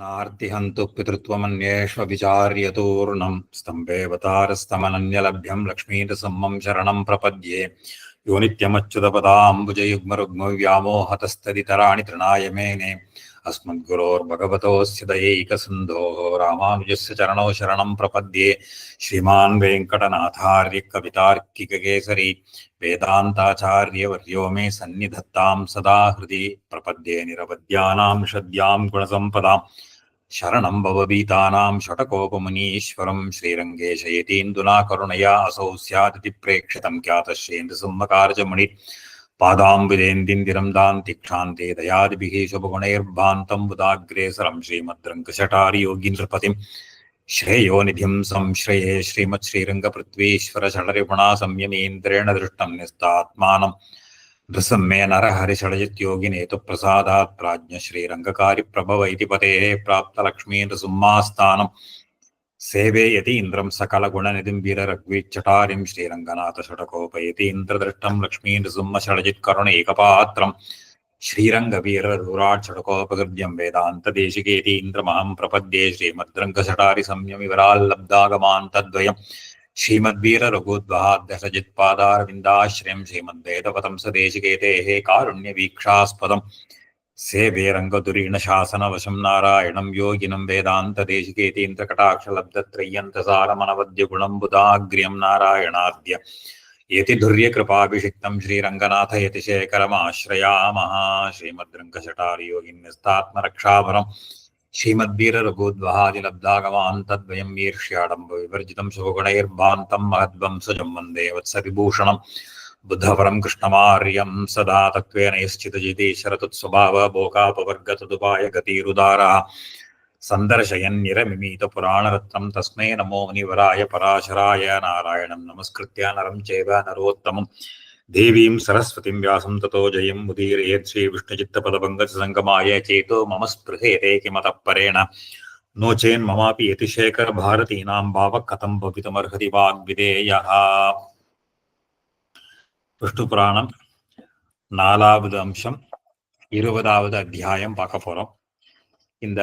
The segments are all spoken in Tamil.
नार्तिहन्तु पितृत्वमन्येष्वभिचार्यतूर्णं स्तम्भेऽवतारस्तमनन्यलभ्यं लक्ष्मीरसम्मं शरणं प्रपद्ये यो नित्यमच्युतपदाम्बुजयुग्मरुग्मव्यामोहतस्तदितराणि तृणाय मेने अस्मद्गुरोर्भगवतोऽस्य दयैकसिन्धोः रामानुजस्य चरणौ शरणं प्रपद्ये श्रीमान् वेङ्कटनाथार्य कवितार्किककेसरी वेदान्ताचार्यवर्यो मे सन्निधत्तां सदा हृदि प्रपद्ये निरवद्यानां षद्यां गुणसम्पदां शरणं भवभीतानां षटकोपमुनीश्वरं श्रीरङ्गेशयतीन्दुना करुणया असौ स्यादिति प्रेक्षितं ख्यातश्रेन्द्रसम्मकारजमणि पादाम्बुजेन्दिन्दिरं दान्तिक्षान्ते दयादिभिः शुभगुणैर्भान्तं बुधाग्रेसरं श्रीमद्रङ्गशटारियोगीन्द्रपतिं श्रेयो निधिं संश्रये श्रीमच्छ्रीरङ्गपृथ्वीश्वर षडरिपुणा संयमेन्द्रेण दृष्टं न्यस्तात्मानं नृसम्मे नरहरिषडजित्योगिनेतु प्रसादात् प्राज्ञ श्रीरङ्गकारिप्रभव इति पतेः प्राप्तलक्ष्मीन्द्रसुम्मास्थानं सेवेयति इन्द्रं सकलगुणनिधिं वीररघ्वीच्छटारिं श्रीरङ्गनाथषटकोपयति इन्द्रदृष्टं लक्ष्मीन्द्रसुम्मषडजित्करुणैकपात्रं श्रीरङ्गवीररुराट्षटकोपगृह्यं वेदान्तदेशिकेति इन्द्रमहं प्रपद्ये श्रीमद्रङ्गशटारिसंयमिवराल्लब्धागमान् तद्वयं श्रीमद्वीररघुद्वहाद्दशजित्पादारविन्दाश्रयं श्रीमद्वेदपतं सदेशिकेतेः कारुण्यवीक्षास्पदं सेवे रङ्गधुरीणशासनवशं नारायणं योगिनं वेदान्तदेशिकेतीन्द्रकटाक्षलब्धत्रय्यन्तसारमनवद्यगुणं बुधाग्र्यं नारायणाद्य यतिधुर्यकृपाभिषिक्तं श्रीरङ्गनाथ यतिशेखरमाश्रयामः श्रीमद्रङ्गशटारियोगिन्यस्तात्मरक्षाभरं श्रीमद्वीररघुद्वहादिलब्धागमान् तद्वयं वीर्ष्याडम्बविवर्जितं शुभगुणैर्भान्तं महद्वंसजं वन्दे वत्सविभूषणं बुद्धवरं कृष्णमार्यं सदा तत्त्वेन यश्चिदजितेश्वरतुत्स्वभाव भोगापवर्गतदुपाय गतिरुदारः सन्दर्शयन्निरमिमीतपुराणरत्नं तस्मै नमो मुनिवराय पराशराय नारायणं नमस्कृत्य नरं चैव नरोत्तमं देवीं सरस्वतीं व्यासं ततो जयं मुदीरयेत् श्रीविष्णुचित्तपदपङ्कजसङ्गमाय चेतो मम स्पृहेते किमतः परेण नो चेन्ममापि यतिशेखरभारतीनां भावः कथं भवितुमर्हति वाग्विदेयः। விஷ்ணு புராணம் 4வது அம்சம் 20வது அத்தியாயம் பார்க்க போறோம். இந்த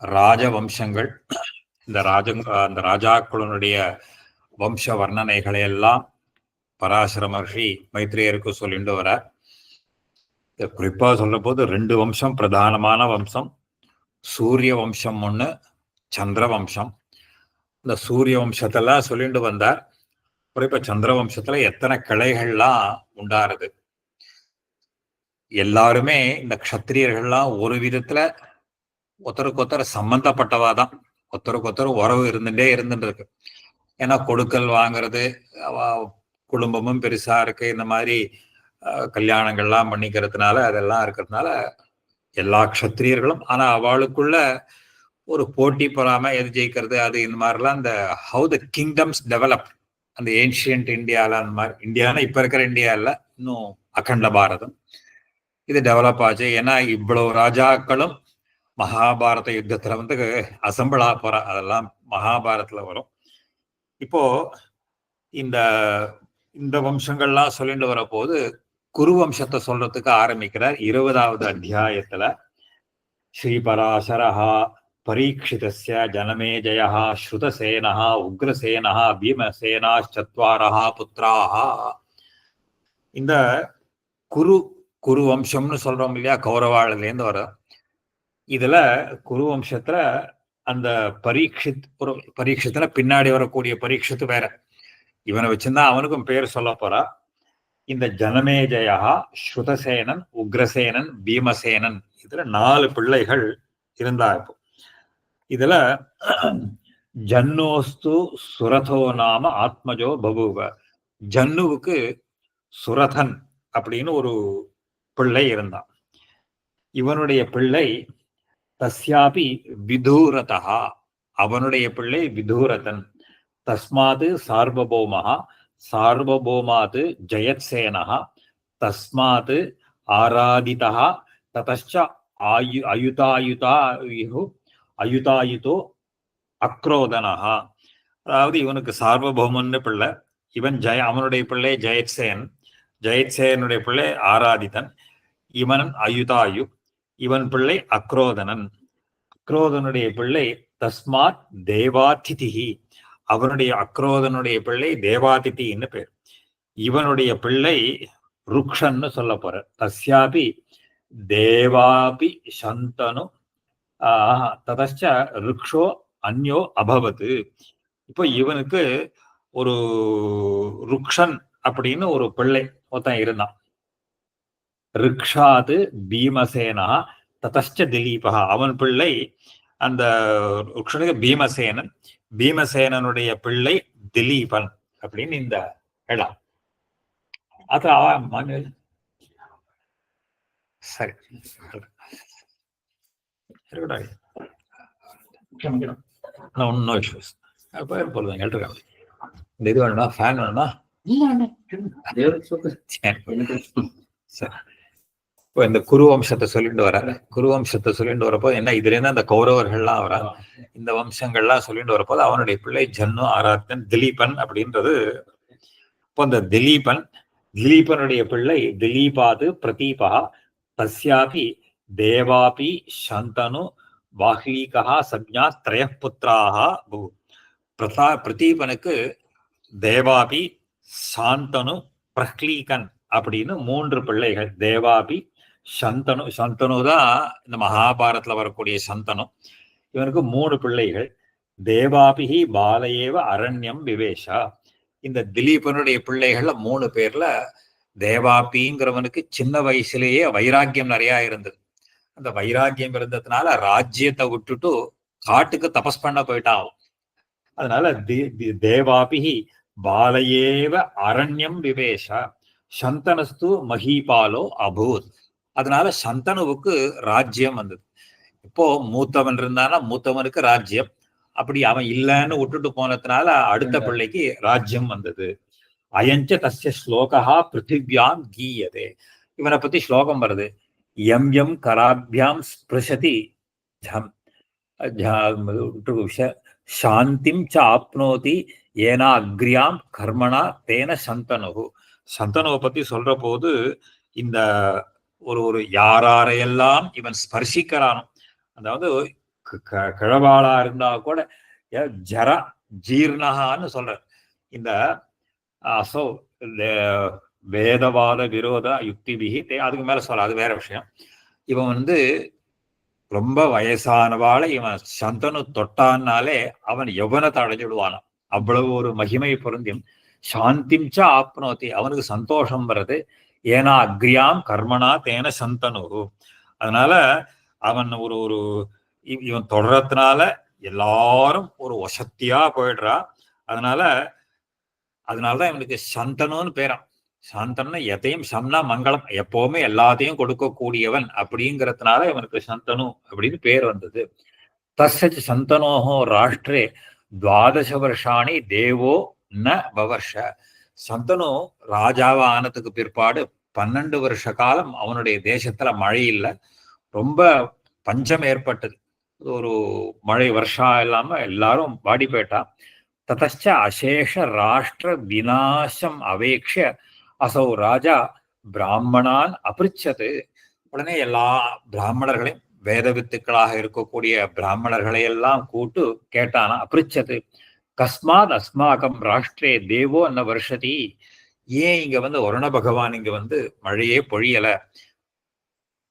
ராஜவம்சங்கள், இந்த ராஜாக்களுடைய வம்ச வர்ணனைகளை எல்லாம் பராசர மகர்ஷி மைத்ரேயருக்கு சொல்லிட்டு வர. குறிப்பா சொல்ற போது 2 வம்சம் பிரதானமான வம்சம். சூரிய வம்சம் ஒண்ணு, சந்திர வம்சம். இந்த சூரிய வம்சத்தெல்லாம் சொல்லிட்டு வந்தார். இப்ப சந்திரவம்சத்துல எத்தனை கிளைகள்லாம் உண்டாருது. எல்லாருமே இந்த க்ஷத்திரியர்கள்லாம் ஒரு விதத்துல ஒருத்தருக்கு ஒருத்தர் சம்பந்தப்பட்டவாதான். ஒருத்தருக்கு ஒருத்தர் உறவு இருந்துட்டே இருக்கு. ஏன்னா கொடுக்கல் வாங்குறது, குடும்பமும் பெருசா இருக்கு, இந்த மாதிரி கல்யாணங்கள்லாம் பண்ணிக்கிறதுனால அதெல்லாம் இருக்கிறதுனால எல்லா க்ஷத்திரியர்களும், ஆனா அவளுக்குள்ள ஒரு போட்டி பொறாம எது ஜெயிக்கிறது அது இந்த மாதிரிலாம் இந்த ஹவு த கிங்டம்ஸ் டெவலப் அந்த ஏன்ஷியன்ட் இந்தியாவில், அந்த மாதிரி இந்தியானா இப்ப இருக்கிற இந்தியா இல்லை, இன்னும் அகண்ட பாரதம் இது டெவலப் ஆச்சு. ஏன்னா இவ்வளவு ராஜாக்களும் மகாபாரத யுத்தத்துல அசம்பிளா போற, அதெல்லாம் மகாபாரதத்துல வரும். இப்போ இந்த இந்த வம்சங்கள்லாம் சொல்லிட்டு வர போது குரு வம்சத்தை சொல்றதுக்கு ஆரம்பிக்கிறார் 20வது அத்தியாயத்துல. ஸ்ரீபராசரஹா பரீட்சிதஸ்ய ஜனமேஜயः ஸ்ருதசேனः உக்ரசேனः பீமசேனாச்சத்வாரः புத்திராः. இந்த குரு வம்சம்னு சொல்றோம் இல்லையா, கௌரவாளிலேருந்து வர. இதுல குரு வம்சத்துல அந்த பரீட்சித்துல பின்னாடி வரக்கூடிய பரீட்சித்து வேற, இவனை வச்சுதான் அவனுக்கும் பேர் சொல்ல போறா. இந்த ஜனமேஜயா, ஸ்ருதசேனன், உக்ரசேனன், பீமசேனன், இதுல 4 பிள்ளைகள் இருந்தா. இப்போ இதுல ஜன்னோஸ்து சுரதோ நாம ஆத்மஜோ பபுவ. ஜன்னுவுக்கு சுரதன் அப்படின்னு ஒரு பிள்ளை இருந்தான். இவனுடைய பிள்ளை தஸ்யாபி விதூரதா, அவனுடைய பிள்ளை விதூரதன். தஸ்மாது சார்வபௌமஹா, சார்வபௌமாது ஜெயத்சேனஹா, தஸ்மாது ஆராதிதா, ததச்ச அயுதாயுதோ அக்ரோதனஹா. அதாவது இவனுக்கு சார்வபௌமன்னு பிள்ளை, இவன் அவனுடைய பிள்ளை ஜெயத்சேன், ஜெயத்சேனுடைய பிள்ளை ஆராதிதன், இவன் அயுதாயு, இவன் பிள்ளை அக்ரோதனன். அக்ரோதனுடைய பிள்ளை தஸ்மாத் தேவாதிதிஹி, அவனுடைய அக்ரோதனுடைய பிள்ளை தேவாதிதின்னு பேர். இவனுடைய பிள்ளை ருக்ஷன்னு சொல்ல போற. தஸ்யாபி தேவாபி சந்தனு ததச்ச ருக்ஷோ அந்யோ அபவது. இப்போ இவனுக்கு ஒரு ருக்ஷன் அப்படின்னு ஒரு பிள்ளை ஒருத்தன் இருந்தான். ரிக்ஷாது பீமசேனா ததச்ச திலீபா, அவன் பிள்ளை அந்த ருக்ஷனுக்கு பீமசேனன், பீமசேனனுடைய பிள்ளை திலீபன் அப்படின்னு இந்த இடம். அது சரி ஒன்னும் இஷ்யூஸ் போடுவாங்க இருக்காங்க. இந்த இது வேணும்னா ஃபேன் வேணும்னா இப்போ இந்த குருவம்சத்தை சொல்லிட்டு வர, குருவம்சத்தை சொல்லிட்டு வரப்போ என்ன இதுல இருந்து அந்த கௌரவர்கள்லாம் வர, இந்த வம்சங்கள்லாம் சொல்லிட்டு வரப்போது அவனுடைய பிள்ளை ஜன்னு ஆராத்தன் திலீபன் அப்படின்றது. இப்போ இந்த திலீபனுடைய பிள்ளை திலீபாது பிரதீபா தஸ்யாபி தேவாபி சந்தனு வாஹ்லீகா சப்ஞா திரயபுத்திராக பிரதீபனுக்கு தேவாபி சாந்தனு பிரஹ்லீகன் அப்படின்னு 3 பிள்ளைகள். தேவாபி சந்தனு, சந்தனு தான் இந்த மகாபாரதத்துல வரக்கூடிய சந்தனு. இவனுக்கு 3 பிள்ளைகள். தேவாபிஹி பாலையேவ அரண்யம் விவேஷா. இந்த திலீபனுடைய பிள்ளைகள்ல 3 பேர்ல தேவாபிங்கிறவனுக்கு சின்ன வயசுலேயே வைராக்கியம் நிறைய இருந்தது. அந்த வைராக்கியம் இருந்ததுனால ராஜ்யத்தை விட்டுட்டு காட்டுக்கு தபஸ் பண்ண போயிட்டான். அதனால தேவாபிஹி பாலையேவ அரண்யம் விவேஷா சந்தனஸ்து மஹீபாலோ அபூத். அதனால சந்தனுவுக்கு ராஜ்யம் வந்தது. இப்போ மூத்தவன் இருந்தானா மூத்தவனுக்கு ராஜ்யம், அப்படி அவன் இல்லைன்னு விட்டுட்டு போனதுனால அடுத்த பிள்ளைக்கு ராஜ்யம் வந்தது. அயஞ்ச தஸ்ய ஸ்லோகா பிருத்திவியாம் கீயதே. இவனை பத்தி ஸ்லோகம் வருது. எம் எம் கராபியாம் ஸ்பிருஷதி சாந்திம் ச ஆப்னோதி ஏனா அக்ரியாம் கர்மணா தேன சந்தனு. சந்தனுவை பத்தி சொல்ற போது இந்த ஒரு யாரையெல்லாம் இவன் ஸ்பர்சிக்கிறானோ, அதாவது கிழவாளா இருந்தா கூட ஜர ஜீர்ணகான்னு சொல்ற. இந்த அசோ வேதவாத விரோத யுக்திபிகி அதுக்கு மேல சொல்ல, அது வேற விஷயம். இவன் ரொம்ப வயசானவாளை இவன் சந்தனு தொட்டான்னாலே அவன் யௌவனத்தை அடைஞ்சிடுவானான். அவ்வளவு ஒரு மகிமை பொருந்தியும் சாந்திம் ச ஆப்னோதி, அவனுக்கு சந்தோஷம் வருது. ஏனா அக்ரியாம் கர்மனா தேன சந்தனு. அதனால அவன் ஒரு இவன் தொடரத்தினால எல்லாரும் ஒரு வசத்தியா போயிடுறா. அதனாலதான் இவனுக்கு சந்தனுன்னு பேரான். சந்தனு எதையும் சம்னா மங்களம், எப்பவுமே எல்லாத்தையும் கொடுக்கக்கூடியவன் அப்படிங்கிறதுனால இவனுக்கு சந்தனு அப்படின்னு பேர் வந்தது. தஸ்ய சந்தனோஹோ ராஷ்டிரே 12 வருஷாணி தேவோ ந வவர்ஷ. சந்தனு ராஜாவா ஆனதுக்கு பிற்பாடு 12 வருஷ காலம் அவனுடைய தேசத்துல மழை இல்லை, ரொம்ப பஞ்சம் ஏற்பட்டது. ஒரு மழை வருஷம் இல்லாம எல்லாரும் வாடி போயிட்டான். ததச்ச அசேஷ ராஷ்டிர விநாசம் அவேக்ஷ அசௌ ராஜா பிராமணான் அபிருச்சது. உடனே எல்லா பிராமணர்களையும் வேத வித்துக்களாக இருக்கக்கூடிய பிராமணர்களை எல்லாம் கூட்டு கேட்டானா. அபிருச்சது கஸ்மாத் அஸ்மாகம் ராஷ்டிரே தேவோ அன்ன வருஷதி. ஏன் இங்க வருண பகவான் இங்க மழையே பொழியல?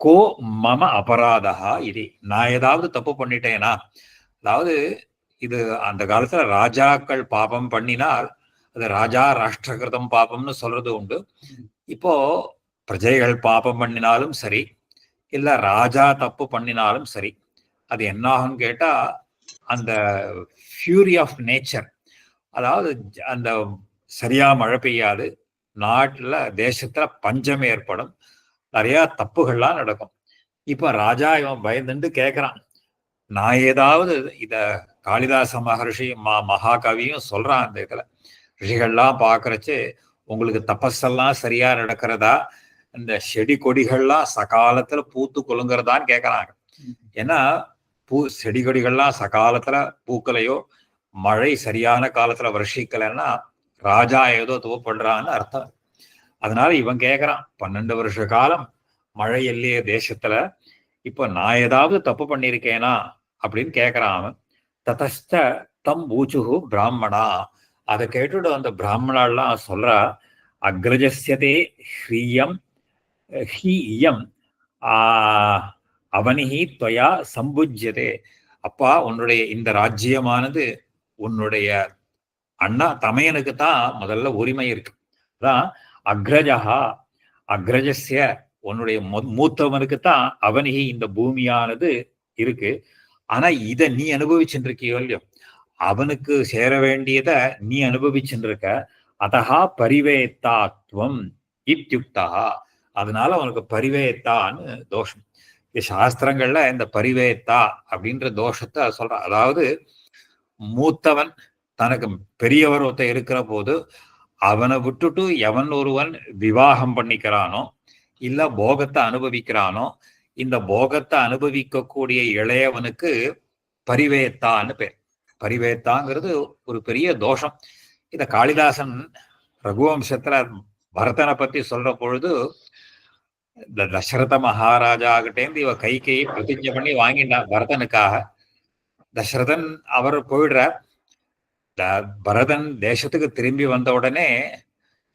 கோ மம அபராதா இது, நான் ஏதாவது தப்பு பண்ணிட்டேனா? அதாவது இது அந்த காலத்துல ராஜாக்கள் பாபம் பண்ணினால் அது ராஜா ராஷ்டிரகிருதம் பாபம்னு சொல்றது உண்டு. இப்போ பிரஜைகள் பாபம் பண்ணினாலும் சரி, இல்ல ராஜா தப்பு பண்ணினாலும் சரி, அது என்ன ஆகும்னு கேட்டா அந்த ஃபியூரி ஆஃப் நேச்சர், அதாவது அந்த சரியா மழை பெய்யாது, நாட்டுல தேசத்துல பஞ்சம் ஏற்படும், நிறைய தப்புகள்லாம் நடக்கும். இப்ப ராஜா இவன் பயந்துட்டு கேட்கிறான், நான் ஏதாவது இத காளிதாச மகர்ஷி மகாகவியும் சொல்றான். அந்த இதுல ரிஷிகள்லாம் பாக்குறச்சு உங்களுக்கு தபஸெல்லாம் சரியா நடக்கிறதா, இந்த செடி கொடிகள்லாம் சகாலத்துல பூத்து குலுங்குறதான்னு கேட்கறாங்க. ஏன்னா செடி கொடிகள்லாம் சகாலத்துல பூக்களையோ மழை சரியான காலத்துல வருஷிக்கலைன்னா ராஜா ஏதோ தப்பு பண்றான்னு அர்த்தம். அதனால இவன் கேட்கறான், 12 வருஷ காலம் மழை இல்லையே தேசத்துல, இப்ப நான் ஏதாவது தப்பு பண்ணிருக்கேனா அப்படின்னு கேட்கிறான் அவன். ததஸ்த தம் ஊச்சுகு பிராமணா. அதை கேட்டுட்டு அந்த பிராமணாலாம் சொல்றா, அக்ரஜஸ்யதே ஹ்ரியம் ஹி இயம் அவனிஹி துவயா சம்புஜ்யதே. அப்பா, உன்னுடைய இந்த ராஜ்யமானது உன்னுடைய அண்ணா தமையனுக்கு தான் முதல்ல உரிமை இருக்கு. அதான் அக்ரஜா அக்ரஜஸ்ய, உன்னுடைய மூத்தவனுக்கு தான் அவனிகி இந்த பூமியானது இருக்கு. ஆனா இத நீ அனுபவிச்சுட்டு இருக்கியோ இல்லையோ, அவனுக்கு சேர வேண்டியத நீ அனுபவிச்சுட்டு இருக்க. அதஹா பரிவேத்தாத்வம் இத்யுக்தா. அதனால அவனுக்கு பரிவேத்தான்னு தோஷம். சாஸ்திரங்கள்ல இந்த பரிவேத்தா அப்படின்ற தோஷத்தை சொல்ற. அதாவது மூத்தவன் தனக்கு பெரியவர் ஒருத்த இருக்கிற போது அவனை விட்டுட்டு எவன் ஒருவன் விவாகம் பண்ணிக்கிறானோ இல்ல போகத்தை அனுபவிக்கிறானோ, இந்த போகத்தை அனுபவிக்கக்கூடிய இளையவனுக்கு பரிவேத்தான்னு பேர். பரிவேத்தாங்கிறது ஒரு பெரிய தோஷம். இத காளிதாசன் ரகுவம்சத்துல பரதனை பத்தி சொல்ற பொழுது, இந்த தசரத மகாராஜா கிட்டேந்து இவ கையை பிரதிஜை பண்ணி வாங்கிட்டான் பரதனுக்காக. தசரதன் அவர் போயிடுறார். பரதன் தேசத்துக்கு திரும்பி வந்த உடனே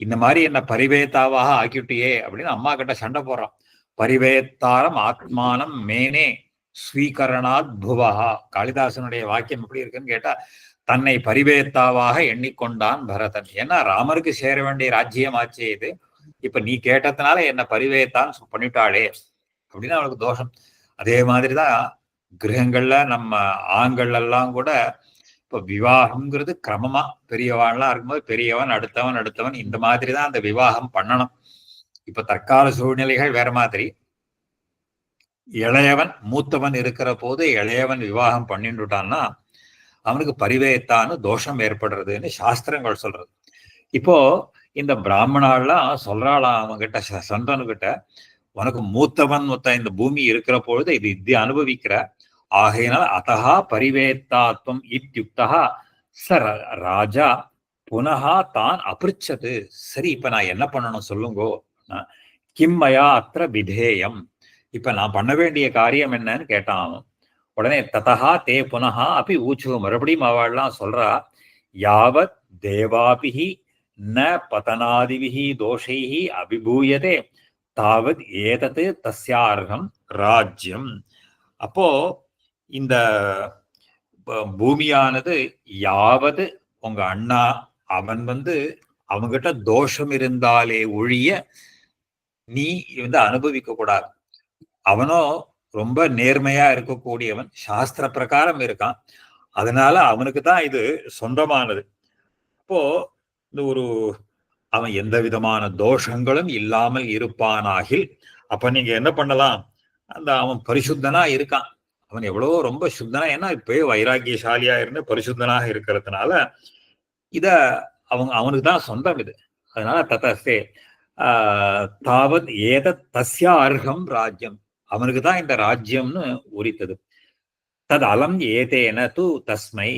இந்த மாதிரி என்ன பரிவேத்தாவாக ஆக்கிட்டியே அப்படின்னு அம்மா கிட்ட சண்டை போடுறான். பரிவேத்தாரம் ஆத்மானம் மேனே ஸ்வீகரணாத் புவஹா. காளிதாசனுடைய வாக்கியம் எப்படி இருக்குன்னு கேட்டா, தன்னை பரிவேத்தாவாக எண்ணிக்கொண்டான் பரதன். ஏன்னா ராமருக்கு சேர வேண்டிய ராஜ்யம் ஆச்சே இது, இப்ப நீ கேட்டதுனால என்ன பரிவேத்தான் பண்ணிட்டாளே அப்படின்னு அவனுக்கு தோஷம். அதே மாதிரிதான் கிரகங்கள்ல நம்ம ஆண்கள் எல்லாம் கூட இப்ப விவாகம்ங்கிறது கிரமமா பெரியவான்லாம் இருக்கும்போது பெரியவன் அடுத்தவன் அடுத்தவன் இந்த மாதிரிதான் அந்த விவாகம் பண்ணணும். இப்ப தற்கால சூழ்நிலைகள் வேற மாதிரி. இளையவன் மூத்தவன் இருக்கிற போது இளையவன் விவாகம் பண்ணிட்டுட்டான்னா அவனுக்கு பரிவேத்தான்னு தோஷம் ஏற்படுறதுன்னு சாஸ்திரங்கள் சொல்றது. இப்போ இந்த பிராமணாலாம் சொல்றாளாம் அவன்கிட்ட, சந்தனுகிட்ட, உனக்கு மூத்தவன் மொத்த இந்த பூமி இருக்கிற பொழுது இது அனுபவிக்கிற, ஆகையினால் அதஹா பரிவேத்தாத்வம் இத்யுக்தா ச ராஜா புனகா தான் அபிருச்சது. சரி, இப்ப நான் என்ன பண்ணணும் சொல்லுங்கோ. கிம்மயா அத்திர விதேயம், இப்ப நான் பண்ண வேண்டிய காரியம் என்னன்னு கேட்டான். உடனே ததஹா தே புனகா அப்படி ஊச்சு, மறுபடியும் அவள்லாம் சொல்றா, யாவத் தேவாபிஹி ந பதனாதிபிஹி தோஷைஹி அபிபூயதே தாவத் ஏதது தஸ்யார்ஹம் ராஜ்யம். அப்போ இந்த பூமியானது யாவது உங்க அண்ணா அவன் அவங்கிட்ட தோஷம் இருந்தாலே ஒழிய நீ அனுபவிக்க கூடாது. அவனோ ரொம்ப நேர்மையா இருக்கக்கூடியவன், சாஸ்திர பிரகாரம் இருக்கான், அதனால அவனுக்கு தான் இது சொந்தமானது. அப்போ இந்த அவன் எந்த விதமான தோஷங்களும் இல்லாமல் இருப்பானாகில் அப்ப நீங்க என்ன பண்ணலாம், அவன் பரிசுத்தனா இருக்கான், அவன் எவ்வளவோ ரொம்ப சுத்தனா, ஏன்னா இப்பயே வைராக்கியசாலியா இருந்து பரிசுத்தனாக இருக்கிறதுனால இத அவனுக்கு தான் சொந்தம் இது. அதனால ததஸ்தே தாவத் ஏத தஸ்யா அர்ஹம் ராஜ்யம், அவனுக்கு தான் இந்த ராஜ்யம்னு உரித்தது. தது அலம் ஏதேன து தஸ்மை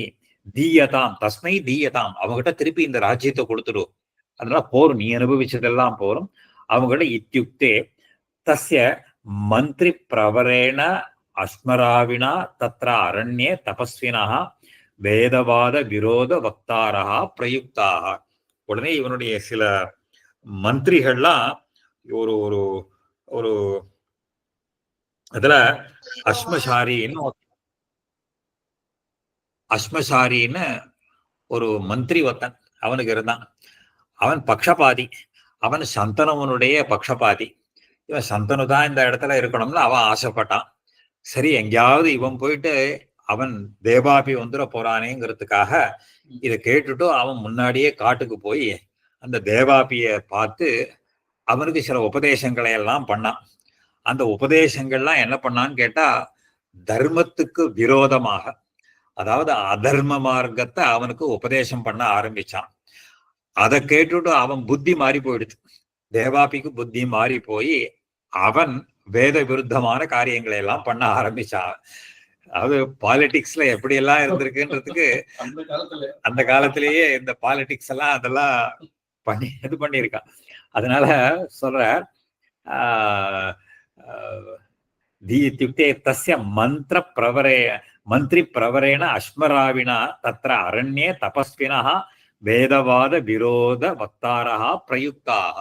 தீயதாம், தஸ்மை தீயதாம், அவங்ககிட்ட திருப்பி இந்த ராஜ்யத்தை கொடுத்துடும். அதனால போரும், நீ அனுபவிச்சதெல்லாம் போரும். அவங்ககிட்ட இத்தியுக்தே தஸ்ய மந்திரி பிரவரேண அஸ்மராவினா தத்ர அரண்யே தபஸ்வினா வேதவாத விரோத வக்தாரா பிரயுக்தாக. உடனே இவனுடைய சில மந்திரிகள்லாம் ஒரு ஒரு ஒரு அதுல அஸ்மசாரின்னு ஒரு மந்திரி ஒருத்தன் அவனுக்கு இருந்தான். அவன் பக்ஷபாதி, அவன் சந்தனுவனுடைய பக்ஷபாதி. இவன் சந்தனு தான் இந்த இடத்துல இருக்கணும்னு அவன் ஆசைப்பட்டான். சரி, எங்கேயாவது இவன் போயிட்டு அவன் தேவாபி வந்துட போறானேங்கிறதுக்காக இதை கேட்டுட்டு அவன் முன்னாடியே காட்டுக்கு போய் அந்த தேவாபிய பார்த்து அவனுக்கு சில உபதேசங்களை எல்லாம் பண்ணான். அந்த உபதேசங்கள்லாம் என்ன பண்ணான்னு கேட்டா, தர்மத்துக்கு விரோதமாக, அதாவது அதர்ம மார்க்கத்தை அவனுக்கு உபதேசம் பண்ண ஆரம்பிச்சான். அதை கேட்டுட்டு அவன் புத்தி மாறி போயிடுச்சு. தேவாபிக்கு புத்தி மாறி போய் அவன் வேத விருத்தமான காரியங்களை எல்லாம் பண்ண ஆரம்பிச்சான். அதாவது பாலிடிக்ஸ்ல எப்படி எல்லாம் இருந்திருக்குன்றதுக்கு அந்த காலத்திலேயே இந்த பாலிடிக்ஸ் எல்லாம் அதெல்லாம் இது பண்ணியிருக்கான். அதனால சொல்ற தி இत्युक्ते तस्य मन्त्रिप्रवरेण अश्मराविणा तत्र अरण्ये तपस्विनः வேதவாத விரோத வக்தாரா பிரயுக்தாக.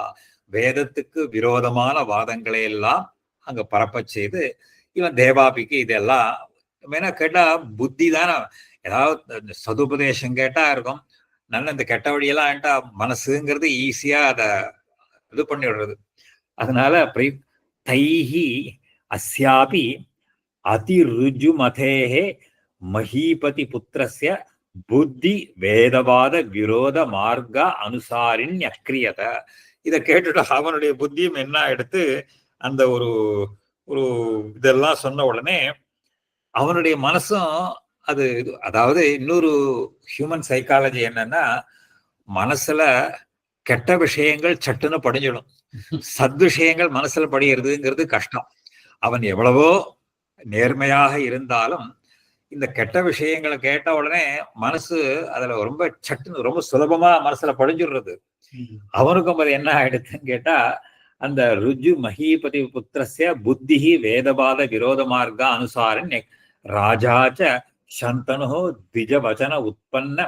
வேதத்துக்கு விரோதமான வாதங்களை எல்லாம் அங்க பரப்ப செய்து இவன் தேவாபிக்கு இதெல்லாம் வேணா கேட்டா புத்தி தானே. ஏதாவது சதுபதேசம் கேட்டா இருக்கும், நல்ல இந்த கெட்ட வழியெல்லாம் ஏன்ட்டா மனசுங்கிறது ஈஸியா அதை இது பண்ணி விடுறது. அதனால தைஹி அஸ்யாபி அதிருஜுமதேஹே மஹீபதி புத்திரஸ்ய புத்தி வேதவாத விரோத மார்க்க அனுசாரின் அக்ரியத. இதை கேட்டுட்டு அவனுடைய புத்தியும் என்ன எடுத்து அந்த ஒரு ஒரு இதெல்லாம் சொன்ன உடனே அவனுடைய மனசும் அது, அதாவது இன்னொரு ஹியூமன் சைக்காலஜி என்னன்னா, மனசுல கெட்ட விஷயங்கள் சட்டுன்னு படிஞ்சிடும், சத்விஷயங்கள் மனசுல படிகிறதுங்கிறது கஷ்டம். அவன் எவ்வளவோ நேர்மையாக இருந்தாலும் இந்த கெட்ட விஷயங்களை கேட்ட உடனே மனசு அதுல ரொம்ப சட்டுன்னு ரொம்ப சுலபமா மனசுல படிஞ்சுடுறது. அவனுக்கும் அது என்ன ஆயிடுதுன்னு கேட்டா, அந்த ருஜு மஹீபதி புத்திரஸ்ய புத்தி வேதபாத விரோத மார்க்க அனுசாரன் ராஜாச்ச சந்தனு திஜவச்சன உற்பன்ன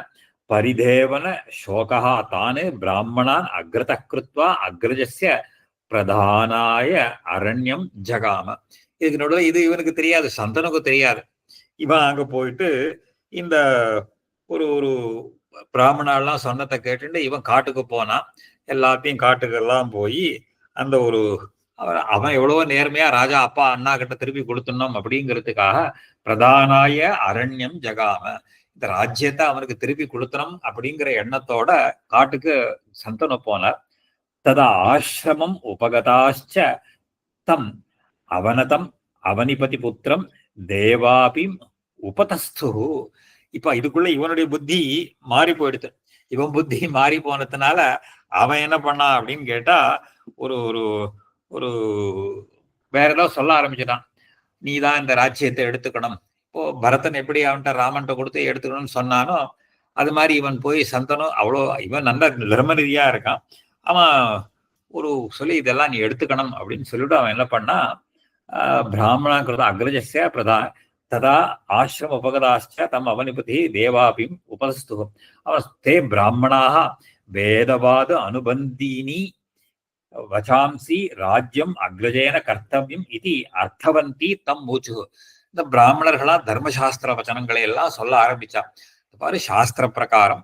பரிதேவன சோகா தானே பிராமணான் அக்ரத கிருத்வா அக்ரஜஸ்ய பிரதானாய அரண்யம் ஜகாம. இதுக்கு நடுவில் இது இவனுக்கு தெரியாது, சந்தனுக்கு தெரியாது. இவன் அங்க போயிட்டு இந்த ஒரு ஒரு பிராமணாலாம் சொன்னதை கேட்டுட்டு இவன் காட்டுக்கு போனான். எல்லாத்தையும் காட்டுக்கெல்லாம் போய் அந்த ஒரு அவன் எவ்வளவோ நேர்மையா ராஜா அப்பா அண்ணா கிட்ட திருப்பி கொடுத்துடணும் அப்படிங்கிறதுக்காக பிரதானாய அரண்யம் ஜகாம, இந்த ராஜ்யத்தை அவனுக்கு திருப்பி கொடுத்தணும் அப்படிங்கிற எண்ணத்தோட காட்டுக்கு சந்தனு போனார். ததா ஆசிரமம் உபகதாச்ச தம் அவனதம் அவனிபதி புத்திரம் தேவாபிம் உபதஸ்து. இப்ப இதுக்குள்ள இவனுடைய புத்தி மாறி போயிடுது. இவன் புத்தி மாறி போனதுனால அவன் என்ன பண்ணான் அப்படின்னு கேட்டா, ஒரு ஒரு ஒரு வேற ஏதோ சொல்ல ஆரம்பிச்சுட்டான். நீ தான் இந்த ராஜ்யத்தை எடுத்துக்கணும். இப்போ பரதன் எப்படி அவன்கிட்ட ராமன்ட்ட கொடுத்து எடுத்துக்கணும்னு சொன்னானோ அது மாதிரி இவன் போய் சந்தனும் அவ்வளோ, இவன் நல்ல தர்மரீதியா இருக்கான், அவன் ஒரு சொல்லி இதெல்லாம் நீ எடுத்துக்கணும் அப்படின்னு சொல்லிட்டு அவன் என்ன பண்ணா, பிராமணா கிருத அக்ரஜஸ்ய பிரதா ததா ஆசிரம உபகதாச்ச தம் அவனிபதி தேவாபிம் உபஸ்துகம். அவன் தே பிராமணாக வேதவாத அனுபந்தீனி வசாம்சி ராஜ்யம் அக்ரஜேன கர்த்தவியம் இது அர்த்தவந்தி தம் மூச்சு. இந்த பிராமணர்களா தர்மசாஸ்திர வச்சனங்களை எல்லாம் சொல்ல ஆரம்பிச்சா. பாரு, சாஸ்திர பிரகாரம்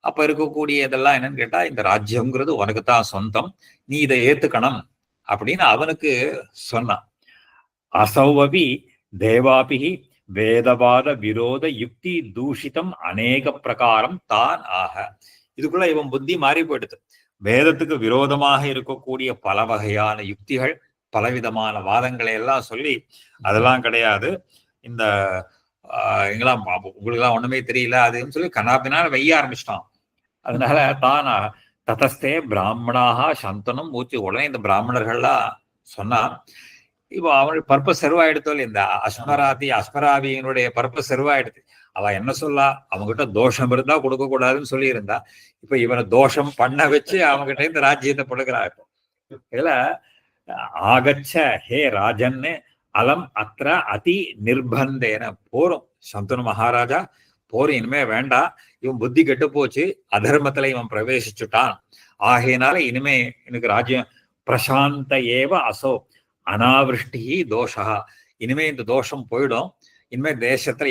அப்ப இருக்கக்கூடிய இதெல்லாம் என்னன்னு கேட்டா, இந்த ராஜ்யம்ங்கிறது உனக்கு தான் சொந்தம், நீ இதை ஏத்துக்கணும் அப்படின்னு அவனுக்கு சொன்னான். அசௌவபி தேவாபிகி வேதவாத விரோத யுக்தி தூஷிதம் அநேக பிரகாரம் தான் ஆக. இதுக்குள்ள இவன் புத்தி மாறி போயிடுது. வேதத்துக்கு விரோதமாக இருக்கக்கூடிய பல வகையான யுக்திகள், பலவிதமான வாதங்களை எல்லாம் சொல்லி அதெல்லாம் கிடையாது, இந்த எங்கெல்லாம் உங்களுக்கெல்லாம் ஒண்ணுமே தெரியல அதுன்னு சொல்லி கண்ணாபினால வெய்ய ஆரம்பிச்சிட்டான். அதனால தானா ததஸ்தே பிராமணாக சந்தனம் ஊற்றி உடனே இந்த பிராமணர்கள்லாம் சொன்னா, இப்போ அவனுடைய பர்பஸ் செருவாயிடுத்தோ இல்லை, இந்த அஸ்மராவியினுடைய பர்பஸ் செருவாயிடுது. அவ என்ன சொல்லா, அவங்ககிட்ட தோஷம் இருந்தா கொடுக்க கூடாதுன்னு சொல்லி இருந்தா, இப்ப இவனை தோஷம் பண்ண வச்சு அவங்ககிட்ட இந்த ராஜ்யத்தை கொடுக்குறா. இப்போ இதுல ஆகச்ச ஹே ராஜன்னு அலம் அத்திர அதி நிர்பந்தேன, போரும் சந்தனு மகாராஜா போரும், இனிமே வேண்டாம், இவன் புத்தி கெட்டு போச்சு, அதர்மத்துல இவன் பிரவேசிச்சுட்டான், ஆகையினால இனிமே எனக்கு ராஜ்யம் பிரசாந்த ஏவ அசோ அனாவிருஷ்டி தோஷா, இனிமே இந்த தோஷம் போயிடும், இனிமே தேசத்துல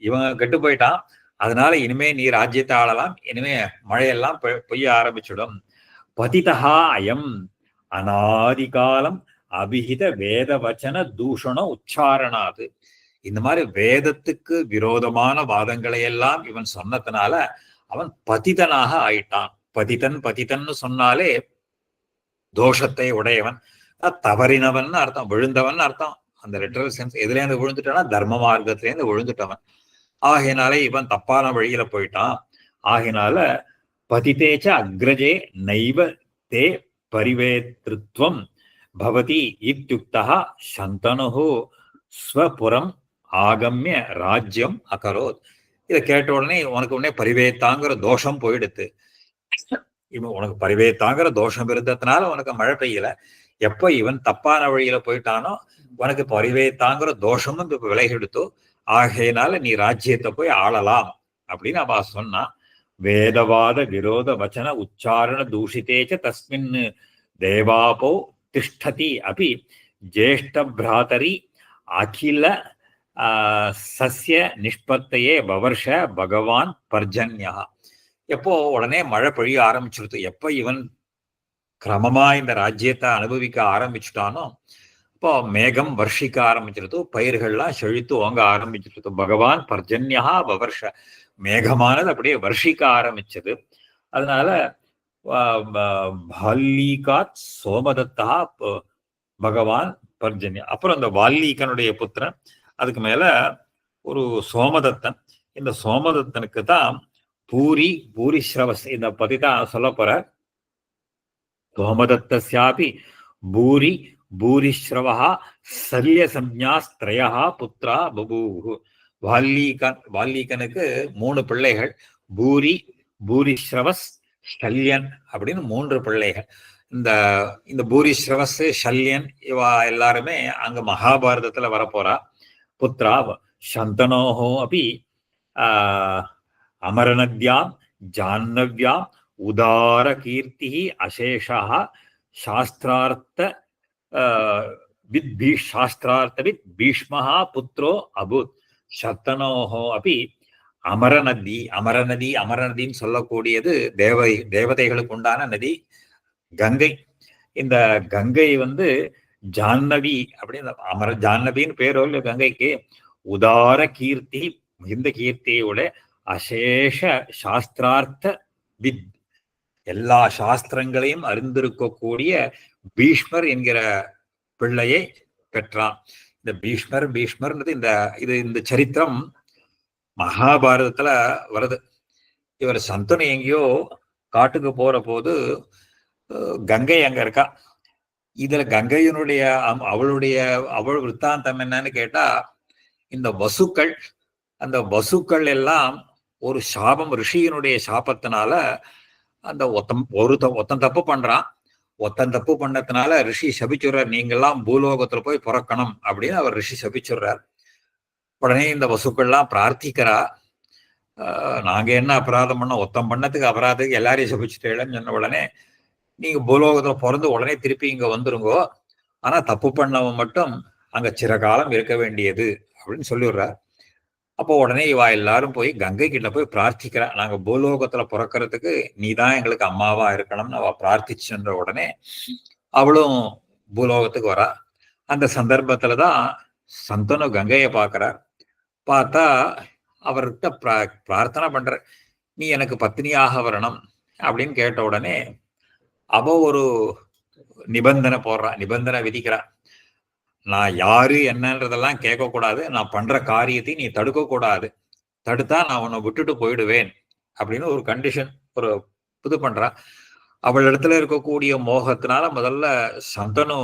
இவன் கெட்டு போயிட்டான், அதனால இனிமே நீ ராஜ்யத்தை ஆளலாம், இனிமே மழையெல்லாம் பெய்ய ஆரம்பிச்சிடும். பதிதா அயம் அநாதிகாலம் அபிஹித வேத வச்சன தூஷண உச்சாரணாது. இந்த மாதிரி வேதத்துக்கு விரோதமான வாதங்களை எல்லாம் இவன் சொன்னதுனால அவன் பதிதனாக ஆயிட்டான். பதிதன்னு சொன்னாலே தோஷத்தை உடையவன், தவறினவன் அர்த்தம், விழுந்தவன் அர்த்தம். அந்த லிட்டரல் சென்ஸ் எதுல இருந்து விழுந்துட்டானா தர்ம மார்க்கத்திலேருந்து விழுந்துட்டவன். ஆகையினால இவன் தப்பான வழியில போயிட்டான். ஆகினால பதிதேச்ச அக்ரஜே நைவ தே பரிவேத்ருத்வம் பவதி இத்யுக்தா சந்தனுஹு ஸ்வபுரம் ஆகம்ய ராஜ்யம் அகரோத். இதை கேட்ட உடனே உனக்கு உடனே பரிவேத்தாங்கிற தோஷம் போயிடுத்து. இவன் உனக்கு பரிவேத்தாங்கிற தோஷம் இருந்ததுனால உனக்கு மழை பெய்யல, எப்ப இவன் தப்பான வழியில போயிட்டானோ உனக்கு இப்ப அறிவே தாங்கிற தோஷமும் இப்ப விலகி எடுத்தோ, ஆகையினால நீ ராஜ்யத்தை போய் ஆளலாம் அப்படின்னு அவ சொன்னா. வேதவாத விரோத வச்சன உச்சாரண தூஷிதேச்ச தஸ்மின் தேவாபோ திஷ்டதி அபி ஜேஷ்ட பிராதரி அகில சஸ்ய நிஷ்பத்தையே வவர்ஷ பகவான் பர்ஜன்யா. எப்போ உடனே மழை பொழிய ஆரம்பிச்சிருது, எப்ப இவன் கிரமமா இந்த ராஜ்யத்தை அனுபவிக்க ஆரம்பிச்சுட்டானோ இப்போ மேகம் வர்ஷிக்க ஆரம்பிச்சிருது, பயிர்கள்லாம் செழித்து ஓங்க ஆரம்பிச்சிருது. பகவான் பர்ஜன்யா வவர்ஷ, மேகமானது அப்படியே வர்ஷிக்க ஆரம்பிச்சது. அதனால வால்மீகாத் சோமதத்தா பகவான் பர்ஜன்யா. அப்புறம் இந்த வால்மீகனுடைய புத்திரன், அதுக்கு மேல ஒரு சோமதத்தன். இந்த சோமதத்தனுக்கு தான் பூரிஸ்ரவஸ் இந்த பத்தி தான் சொல்ல போற. சோமதத்தஸ்யாபி பூரிஸ்ரவஹ சல்ய சஞ்ஞாஸ்த்ரயஹ புத்ரா பபூவு. வால்மீகனுக்கு 3 பிள்ளைகள், பூரிஸ்ரவஸ் ஷல்யன் அப்படின்னு 3 பிள்ளைகள். இந்த பூரிஸ்ரவஸ் ஷல்யன் இவா எல்லாருமே அங்க மகாபாரதத்துல வரப்போறா. புத்ரா சந்தனோஹோ அப்படி அமரநத்யாம் ஜாஹ்னவ்யாம் உதார கீர்த்தி அசேஷா சாஸ்திரார்த்த வித் பீஷ்மஹா புத்ரோ அபூத். சத்தனோஹோ அப்படி அமரநதின்னு சொல்லக்கூடியது தேவதைகளுக்கு உண்டான நதி கங்கை. இந்த கங்கை ஜாஹ்னவி அப்படின்னு ஜாஹ்னவின்னு பேரோ இல்லை கங்கைக்கு. உதார கீர்த்தி, மிகுந்த கீர்த்தியோட அசேஷ சாஸ்திரார்த்த வித், எல்லா சாஸ்திரங்களையும் அறிந்திருக்கக்கூடிய பீஷ்மர் என்கிற பிள்ளையை பெற்றான். இந்த பீஷ்மர்ன்றது இந்த சரித்திரம் மகாபாரதத்துல வருது. இவர் சந்தனு எங்கேயோ காட்டுக்கு போற போது கங்கை அங்க இருக்கா. இதுல கங்கையினுடைய அவள் விற்த்தாந்தம் என்னன்னு கேட்டா, இந்த வசுக்கள், அந்த வசுக்கள் எல்லாம் ஒரு சாபம், ரிஷியினுடைய சாபத்தினால அந்த ஒத்தன் தப்பு பண்றான். ஒத்தன் தப்பு பண்ணதுனால ரிஷி சபிச்சுடுறார், நீங்கெல்லாம் பூலோகத்துல போய் பிறக்கணும் அப்படின்னு அவர் ரிஷி சபிச்சுடுறார். உடனே இந்த வசுக்கள்லாம் பிரார்த்திக்கிறா, நாங்க என்ன அபராதம் பண்ண, ஒத்தம் பண்ணதுக்கு அபராதத்துக்கு எல்லாரையும் சபிச்சுட்டேன்னு சொன்ன உடனே, நீங்க பூலோகத்துல பிறந்து உடனே திருப்பி இங்க வந்துருங்கோ, ஆனா தப்பு பண்ணவன் மட்டும் அங்க சிறகாலம் இருக்க வேண்டியது அப்படின்னு சொல்லிடுறார். அப்போ உடனே இவா எல்லாரும் போய் கங்கை கிட்ட போய் பிரார்த்திக்கிறா, நாங்க பூலோகத்துல பிறக்கிறதுக்கு நீதான் எங்களுக்கு அம்மாவா இருக்கணும்னு அவ பிரார்த்திச்சுன்ற உடனே அவளும் பூலோகத்துக்கு வரா. அந்த சந்தர்ப்பத்துலதான் சந்தனு கங்கையை பார்க்கிறார். பார்த்தா அவர்கிட்ட பிரார்த்தனை பண்ற, நீ எனக்கு பத்னியாக வரணும் அப்படின்னு கேட்ட உடனே அவ ஒரு நிபந்தனை விதிக்கிறா. நான் யாரு என்னன்றதெல்லாம் கேட்கக்கூடாது, நான் பண்ற காரியத்தை நீ தடுக்க கூடாது, தடுத்தா நான் உன்னை விட்டுட்டு போயிடுவேன் அப்படின்னு ஒரு கண்டிஷன் இது பண்றா. அவள் இடத்துல இருக்கக்கூடிய மோகத்தினால முதல்ல சந்தனு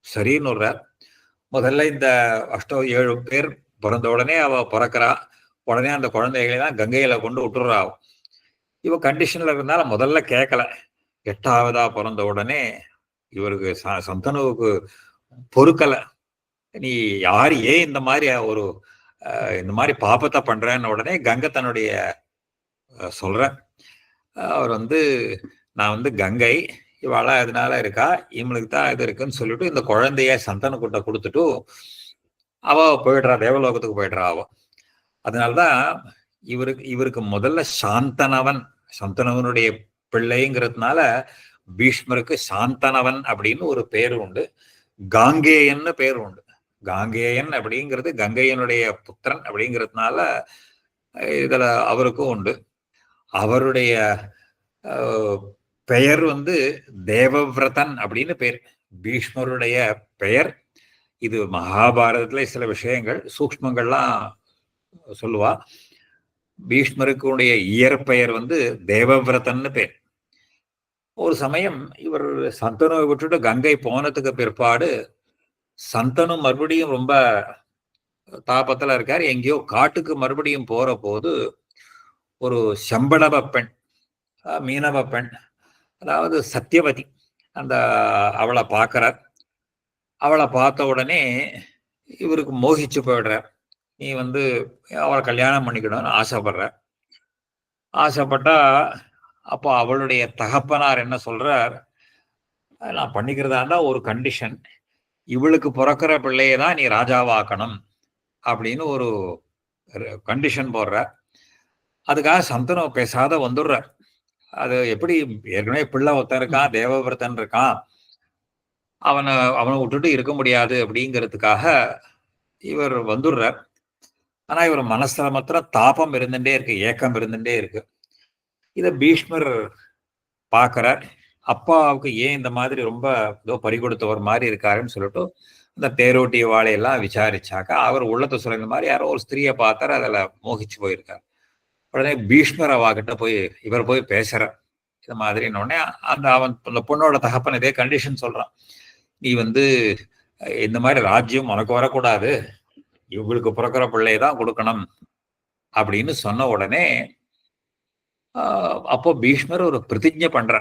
சரின்னு விடுறார். முதல்ல இந்த 7 பேர் பிறந்த உடனே அவ பிறக்கிறா. உடனே அந்த குழந்தைகளை தான் கங்கையில கொண்டு விட்டுறா. இவ கண்டிஷன்ல இருந்தால முதல்ல கேட்கல. 8ஆவதா பிறந்த உடனே இவருக்கு சந்தனுவுக்கு பொறுக்கல. நீ யார், ஏன் இந்த மாதிரி பாப்பத்தை பண்றேன்னு உடனே கங்கை தன்னுடைய சொல்ற, அவர் நான் கங்கை, இவாளா இதனால இருக்கா, இவங்களுக்கு தான் இது இருக்குன்னு சொல்லிட்டு இந்த குழந்தைய சந்தனு கிட்ட கொடுத்துட்டு அவ போயிடுறா, தேவலோகத்துக்கு போயிடுறா அவ. அதனால்தான் இவருக்கு முதல்ல சந்தனவனுடைய பிள்ளைங்கிறதுனால பீஷ்மருக்கு சாந்தனவன் அப்படின்னு ஒரு பேரு உண்டு, காங்கேயன்னு பேர் உண்டு. காங்கேயன் அப்படிங்கிறது கங்கையனுடைய புத்திரன் அப்படிங்கிறதுனால இதுல அவருக்கும் உண்டு. அவருடைய பெயர் தேவவிரதன் அப்படின்னு பேர், பீஷ்மருடைய பெயர். இது மகாபாரதத்துல சில விஷயங்கள் சூக்ஷ்மங்கள்லாம் சொல்லுவா. பீஷ்மருக்குடைய இயற்பெயர் தேவவிரதன்னு பேர். ஒரு சமயம் இவர் சந்தனுவை விட்டுட்டு கங்கை போனதுக்கு பிற்பாடு சந்தனு மறுபடியும் ரொம்ப தாபத்துல இருக்கார். எங்கேயோ காட்டுக்கு மறுபடியும் போற போது ஒரு செம்படவ பெண், மீனவ பெண், அதாவது சத்தியவதி, அவளை பார்க்கிறார். அவளை பார்த்த உடனே இவருக்கு மோகிச்சு போயிடுற. நீ அவளை கல்யாணம் பண்ணிக்கணும்னு ஆசைப்பட்டா அப்போ அவளுடைய தகப்பனார் என்ன சொல்றார், நான் பண்ணிக்கிறதா இருந்தா ஒரு கண்டிஷன், இவளுக்கு பிறக்கிற பிள்ளையை தான் நீ ராஜாவாக்கணும் அப்படின்னு ஒரு கண்டிஷன் போடுற. அதுக்காக சந்தனு பேசாத வந்துடுற. அது எப்படி, ஏற்கனவே பிள்ளை ஒருத்தன் இருக்கான், தேவவிரதன் இருக்கான், அவனை விட்டுட்டு இருக்க முடியாது அப்படிங்கிறதுக்காக இவர் வந்துடுறார். ஆனா இவர் மனசுல மாத்திரம் தாபம் இருந்துட்டே இருக்கு, ஏக்கம் இருந்துட்டே இருக்கு. இத பீஷ்மர் பாக்குறார். அப்பாவுக்கு ஏன் இந்த மாதிரி ரொம்ப ஏதோ பறி கொடுத்தவர் மாதிரி இருக்காருன்னு சொல்லிட்டு இந்த தேரோட்டிய வாழையெல்லாம் விசாரிச்சாக்க அவர் உள்ளத்தை சொல்ற மாதிரி யாரோ ஒரு ஸ்திரீயை பார்த்தாரு, அதுல மோகிச்சு போயிருக்காரு. உடனே பீஷ்மர் அவாகிட்ட இவர் போய் பேசுற இது மாதிரி. உடனே அந்த பொண்ணோட தகப்பன் இதே கண்டிஷன் சொல்றான், நீ இந்த மாதிரி ராஜ்யம் உனக்கு வரக்கூடாது, இவங்களுக்கு பிறக்கிற பிள்ளையதான் கொடுக்கணும் அப்படின்னு சொன்ன உடனே அப்போ பீஷ்மர் ஒரு பிரதிஜை பண்ற,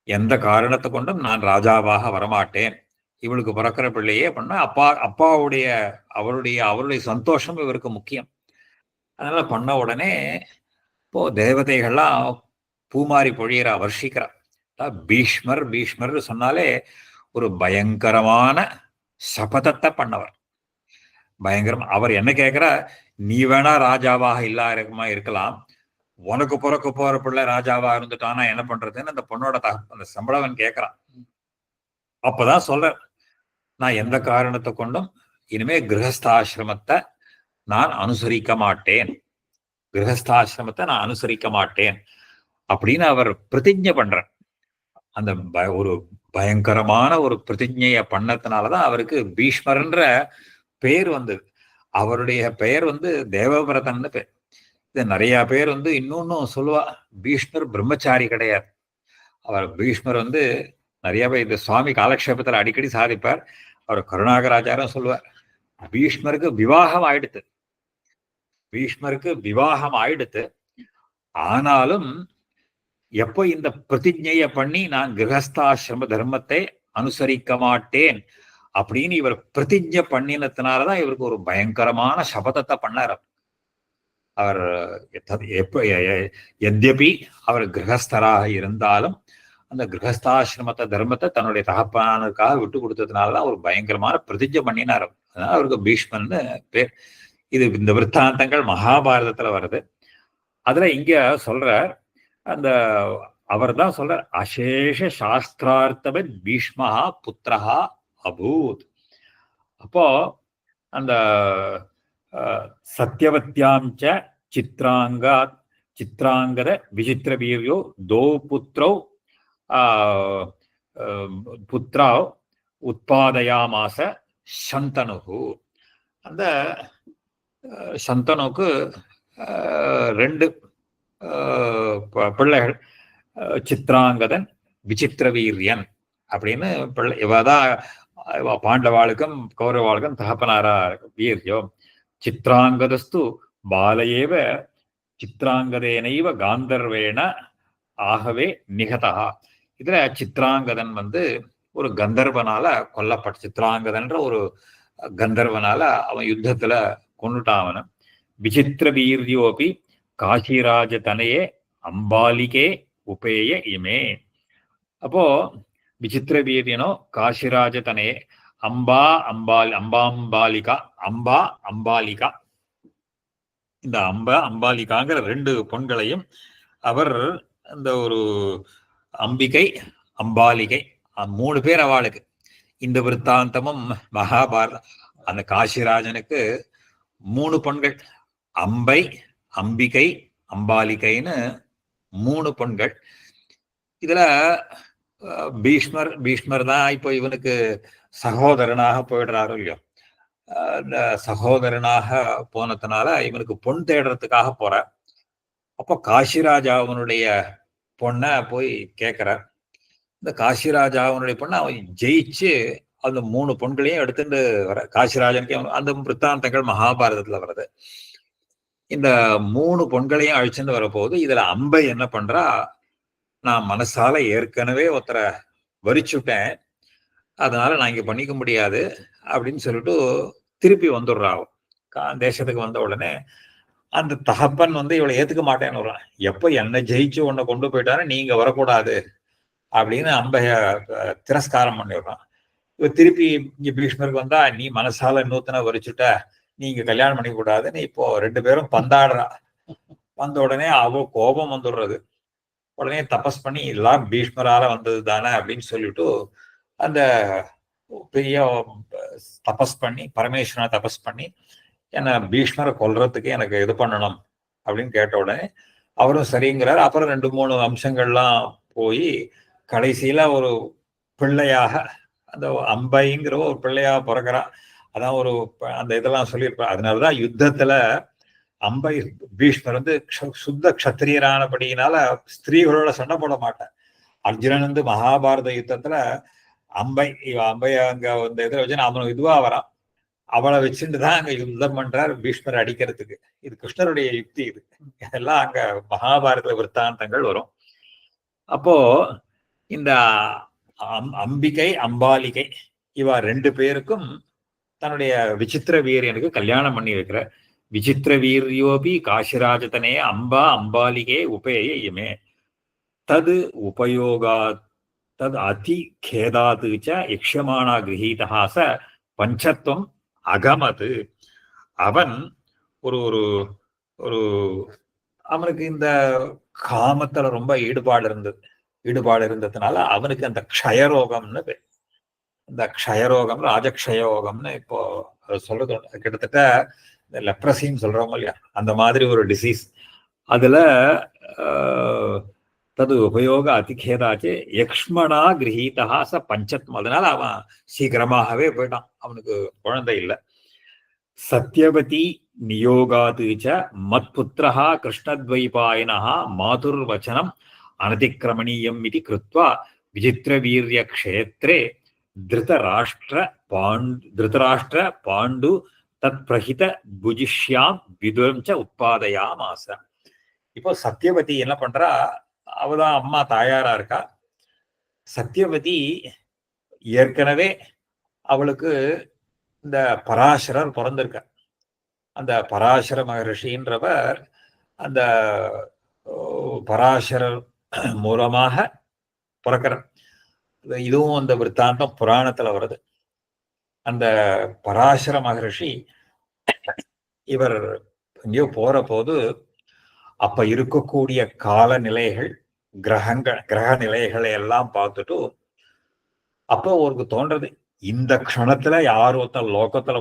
எந்த காரணத்தை கொண்டும் நான் ராஜாவாக வரமாட்டேன், இவளுக்கு பிறக்கிற பிள்ளையே பண்ண அப்பாவுடைய அவருடைய சந்தோஷம் இவருக்கு முக்கியம். அதனால பண்ண உடனே இப்போ தேவதைகள்லாம் பூமாரி பொழியிற வர்ஷிக்கிறா. பீஷ்மர் சொன்னாலே ஒரு பயங்கரமான சபதத்தை பண்ணவர். பயங்கரம். அவர் என்ன கேட்கிற, நீ வேணா ராஜாவாக இருக்கலாம், உனக்கு பிறக்க போற பிள்ளை ராஜாவா இருந்துட்டானா என்ன பண்றதுன்னு அந்த பொண்ணோட அந்த சம்பளவன் கேட்கிறான். அப்பதான் சொல்ற, நான் எந்த காரணத்தை கொண்டும் இனிமே கிரகஸ்தாசிரமத்தை நான் அனுசரிக்க மாட்டேன் அப்படின்னு அவர் பிரதிஜை பண்ற. அந்த ஒரு பயங்கரமான ஒரு பிரதிஜைய பண்ணதுனாலதான் அவருக்கு பீஷ்மர்ன்ற பெயர் வந்தது. அவருடைய பெயர் தேவவிரதன் பேர். இது நிறைய பேர் இன்னொன்னும் சொல்லுவா, பீஷ்மர் பிரம்மச்சாரி கிடையாது. அவர் பீஷ்மர் நிறைய பேர் இந்த சுவாமி காலக்ஷேபத்துல அடிக்கடி சாதிப்பார். அவர் கருணாகராச்சாரம் சொல்லுவார், பீஷ்மருக்கு விவாகம் ஆயிடுத்து, ஆனாலும் எப்போ இந்த பிரதிஜைய பண்ணி நான் கிரகஸ்தாசிரம தர்மத்தை அனுசரிக்க மாட்டேன் அப்படின்னு இவர் பிரதிஜை பண்ணினதுனாலதான் இவருக்கு ஒரு பயங்கரமான சபதத்தை பண்ணார். அவர் எத்யபி அவர் கிரகஸ்தராக இருந்தாலும் அந்த கிரகஸ்தாசிரமத்தை தர்மத்தை தன்னுடைய தகப்பனுக்காக விட்டு கொடுத்ததுனாலதான் ஒரு பயங்கரமான பிரதிஜை பண்ணினார். அதனால அவருக்கு பீஷ்மன்னு பேர். இது இந்த விற்த்தாந்தங்கள் மகாபாரதத்துல வருது. அதுல இங்க சொல்ற அந்த அவர் தான் சொல்ற, அசேஷ சாஸ்திரார்த்தவத் பீஷ்மா புத்திரஹா அபூத். அப்போ அந்த சத்யவத்யாம் ச சித்ராங்கத விசித்திர வீரியோ தோ புத்ராவ் உத்பாதயாமாச சந்தனுகு. அந்த சந்தனுக்கு 2 பிள்ளைகள், சித்ராங்கதன், விசித்திர வீரியன் அப்படின்னு பிள்ளை. இவதான் பாண்டவாளுக்கும் கௌரவாளுக்கும் தகப்பனாரா வீரியம். சித்ராங்கதஸ்து பாலையேவ சித்ராங்கதேனைவ காந்தர்வேண ஆகவே நிகதா. இதுல சித்ராங்கதன் ஒரு கந்தர்வனால கொல்லப்பட்ட, சித்ராங்கதன்ற ஒரு கந்தர்வனால அவன் யுத்தத்துல கொண்டுட்டான் அவனை. விசித்திர வீரியோபி காசிராஜ தனையே அம்பாலிகே உபேய இமே. அப்போ விசித்திர வீரியனோ காசிராஜ தனையே அம்பாலிகா. இந்த அம்பாலிகாங்கிற 2 பொண்களையும் அவர் அந்த ஒரு அம்பிகை அம்பாலிகை 3 பேர் அவளுக்கு. இந்த விற்த்தாந்தமும் மகாபாரதம். அந்த காசிராஜனுக்கு 3 பொண்கள், அம்பை, அம்பிகை, அம்பாலிகைன்னு 3 பொண்கள். இதுல பீஷ்மர் தான் இப்போ இவனுக்கு சகோதரனாக போயிடுறாரு இல்லையோ. இந்த சகோதரனாக போனதுனால இவனுக்கு பொன் தேடுறதுக்காக போற. அப்போ காசிராஜாவனுடைய பொண்ணை போய் கேட்கிறார். இந்த காசிராஜாவனுடைய பொண்ணை அவன் ஜெயிச்சு அந்த 3 பொண்களையும் எடுத்துட்டு வர. காசிராஜனுக்கு அந்த விற்த்தாந்தங்கள் மகாபாரதத்துல வருது. இந்த 3 பொண்களையும் அழிச்சுட்டு வரப்போகுது. இதுல அம்பை என்ன பண்றா, நான் மனசால ஏற்கனவே ஒருத்தரை வரிச்சுட்டேன், அதனால நான் இங்க பண்ணிக்க முடியாது அப்படின்னு சொல்லிட்டு திருப்பி வந்துடுறாவும். தேசத்துக்கு வந்த உடனே அந்த தகப்பன் வந்து இவளை ஏத்துக்க மாட்டேன்னு வர்றான். எப்ப என்ன ஜெயிச்சு உன்னை கொண்டு போயிட்டாரு நீங்க வரக்கூடாது அப்படின்னு அம்பைய திரஸ்காரம் பண்ணிடுறான். இவ திருப்பி இங்க பீஷ்மருக்கு வந்தா, நீ மனசால இன்னொருத்தனை வரிச்சுட்ட, நீங்க கல்யாணம் பண்ணிக்க கூடாதுன்னு இப்போ 2 பேரும் பந்தாடுறா. வந்த உடனே அவ கோபம் வந்துடுறது. உடனே தபஸ் பண்ணி எல்லாம் பீஷ்மரால வந்தது தானே அப்படின்னு சொல்லிட்டு அந்த பெரிய தபஸ் பண்ணி பரமேஸ்வரனை தபஸ் பண்ணி என்ன பீஷ்மரை கொல்றதுக்கு எனக்கு இது பண்ணணும் அப்படின்னு கேட்ட உடனே அவரும் சரிங்கிறார். அப்புறம் 2-3 அம்சங்கள்லாம் போய் கடைசியில ஒரு பிள்ளையாக அந்த அம்பைங்கிற ஒரு பிள்ளையாக பிறக்கிறா. அதான் ஒரு அந்த இதெல்லாம் சொல்லியிருப்பா. அதனாலதான் யுத்தத்துல அம்பை பீஷ்மர் வந்து சுத்த க்ஷத்திரியரானபடியினால ஸ்திரீகளோட சண்டை போட மாட்டேன். அர்ஜுனன் வந்து மகாபாரத யுத்தத்துல அம்பைய அங்க அந்த இதில் வச்சு அவன் இதுவா வரான். அவளை வச்சுட்டு தான் அங்க யுத்தம் பண்றார் பீஷ்மர் அடிக்கிறதுக்கு. இது கிருஷ்ணருடைய யுக்தி. இது இதெல்லாம் அங்க மகாபாரத விற்த்தாந்தங்கள் வரும். அப்போ இந்த அம்பிகை அம்பாலிகை இவ 2 பேருக்கும் தன்னுடைய விசித்திர வீரியனுக்கு கல்யாணம் பண்ணி வைக்கிற. விசித்திர வீரியோபி காசிராஜதனே அம்பா அம்பாலிகே உபேய இமே தது உபயோகா தது அதி கேதாது ச யக்ஷமானா கிரகீதா ச பஞ்சத்துவம் அகமது. அவன் ஒரு ஒரு ஒரு அவனுக்கு இந்த காமத்துல ரொம்ப ஈடுபாடு இருந்ததுனால அவனுக்கு அந்த க்ஷயரோகம்னு இந்த க்ஷயரோகம் ராஜக்ஷயோகம்னு இப்போ சொல்றது கிட்டத்தட்ட இந்த லெப்ரசின்னு சொல்றோம் இல்லையா, அந்த மாதிரி ஒரு டிசீஸ். அதுல தது உபயோக அதிகேதாச்சு யக்ஷ்மணா கிரகீதா ச பஞ்சத்வம். அதனால அவன் சீக்கிரமாகவே போயிட்டான், அவனுக்கு குழந்தை இல்லை. சத்யவதி நியோகாது ச மத்புத்திரஹ கிருஷ்ணத்வைபாயனஹ மாதுர்வச்சனம் அனதிக்கிரமணீயம் இதி கிருத்வா விசித்திரவீர்ய க்ஷேத்ரே திருதராஷ்டிர பாண்டு தத் பிரஹித புஜிஷ்யாம் விதுரம் ச உத்பாதயாமாச. இப்போ சத்யவதி என்ன பண்றா, அவதான் அம்மா தாயாரா இருக்கா. சத்யவதி ஏற்கனவே அவளுக்கு இந்த பராசரர் பிறந்திருக்க. அந்த பராசர மகரிஷின்றவர் அந்த பராசரர் மூலமாக பிறக்கிற. இதுவும் அந்த விற்த்தாந்தம் புராணத்துல வருது. அந்த பராசர மகரிஷி இவர் எங்கேயோ போற போது அப்ப இருக்கக்கூடிய காலநிலைகள் கிரக நிலைகளை எல்லாம் பார்த்துட்டு அப்போ அவருக்கு தோன்றது, இந்த க்ஷணத்துல யார் ஒருத்தன் லோகத்துல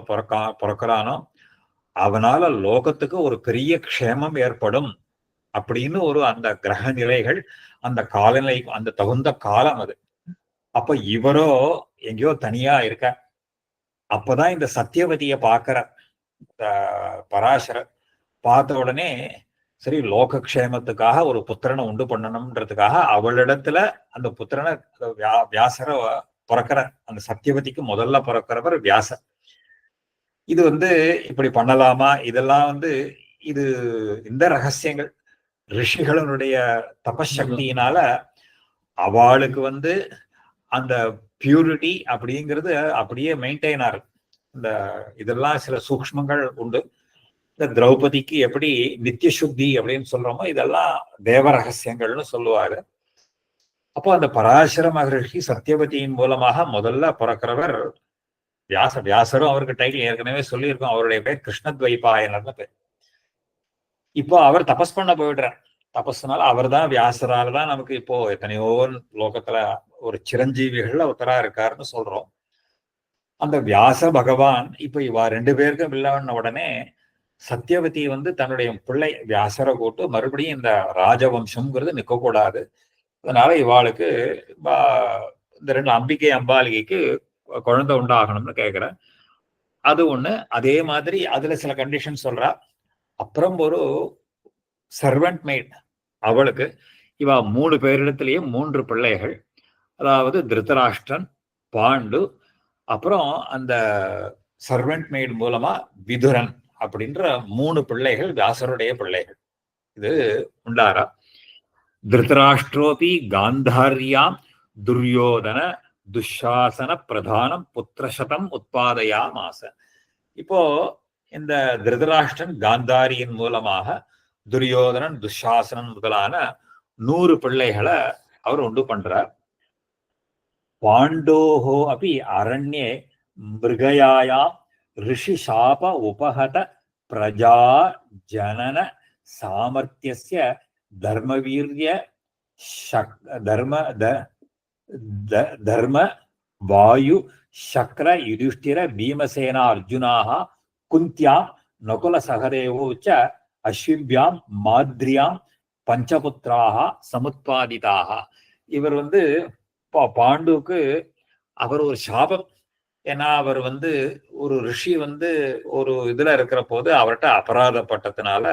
பிறக்கிறானோ அவனால லோகத்துக்கு ஒரு பெரிய க்ஷேமம் ஏற்படும் அப்படின்னு ஒரு அந்த கிரக நிலைகள் அந்த காலநிலை அந்த தகுந்த காலம் அது. அப்ப இவரோ எங்கேயோ தனியா இருக்க. அப்பதான் இந்த சத்தியவதியை பார்க்கிற பராசரர். பார்த்த உடனே சரி லோகக்ஷேமத்துக்காக ஒரு புத்திரனை உண்டு பண்ணணும்ன்றதுக்காக அவளிடத்துல அந்த புத்திரனை வியாசர பிறக்கிற. அந்த சத்தியவதிக்கு முதல்ல பிறக்கிறவர் வியாசர். இது வந்து இப்படி பண்ணலாமா, இதெல்லாம் இது இந்த ரகசியங்கள் ரிஷிகளுடைய தபசக்தியினால அவளுக்கு அந்த பியூரிட்டி அப்படிங்கிறது அப்படியே மெயின்டைன் ஆகும். இந்த இதெல்லாம் சில சூக்ஷ்மங்கள் உண்டு. இந்த திரௌபதிக்கு எப்படி நித்திய சுத்தி அப்படின்னு சொல்றோமோ இதெல்லாம் தேவ ரகசியங்கள்னு சொல்லுவாரு. அப்போ அந்த பராசர மகரிஷி சத்தியவதியின் மூலமாக முதல்ல பிறக்கிறவர் வியாசரும் அவருக்கு டைட்டில் ஏற்கனவே சொல்லியிருக்கோம். அவருடைய பேர் கிருஷ்ணத்வைபாயனர்னு பேர். இப்போ அவர் தபஸ் பண்ண போயிடுறார். தபஸ்னால அவர் தான் வியாசரால தான் நமக்கு இப்போ எத்தனையோ லோகத்துல ஒரு சிரஞ்சீவிகள் ஒருத்தரா இருக்காருன்னு சொல்றோம். அந்த வியாச பகவான் இப்ப இவா 2 பேருக்கும் இல்லவன உடனே சத்தியவதி தன்னுடைய பிள்ளை வியாசரை கூட்டு மறுபடியும் இந்த ராஜவம்சம்ங்கிறது நிற்க கூடாது. அதனால இவாளுக்கு இந்த 2 அம்பிகை அம்பாலிகைக்கு குழந்தை உண்டாகணும்னு கேட்கிறேன். அது ஒண்ணு. அதே மாதிரி அதுல சில கண்டிஷன் சொல்றா. அப்புறம் ஒரு சர்வெண்ட் மெய்ட், அவளுக்கு இவா 3 பேரிடத்திலேயே 3 பிள்ளைகள். அதாவது திருதராஷ்டிரன், பாண்டு, அப்புறம் அந்த சர்வெண்ட் மெய்ட் மூலமா விதுரன் அப்படின்ற 3 பிள்ளைகள் வியாசருடைய பிள்ளைகள். இது உண்டாரா. திருதராஷ்டிரோபி காந்தாரியாம் துரியோதன துஷாசன பிரதானம் புத்திரசதம் உத்பாதயாமாச. இப்போ இந்த திருதராஷ்டிரன் காந்தாரியின் மூலமாக துரியோதனன் துஷாசனன் முதலான 100 பிள்ளைகளை அவர் உண்டு பண்றார். பாண்டோஹோ அப்படி அரண்யே மிருகயாயா ரிஷி சாப உபகத பிரஜா ஜனன சாமர்த்தியஸ்ய தர்மவீர்ய தர்ம வாயு சக்ர யுதிஷ்டிர பீமசேனா அர்ஜுனாக குந்தியாம் நகுல சகதேவோ ச அஸ்விபியாம் மாத்ரியாம் பஞ்சபுத்திராக சமுத்பாதிதாக. இவர் பாண்டுவுக்கு அவர் ஒரு சாபம். ஏன்னா அவர் ஒரு ரிஷி ஒரு இதுல இருக்கிற போது அவர்கிட்ட அபராதப்பட்டதுனால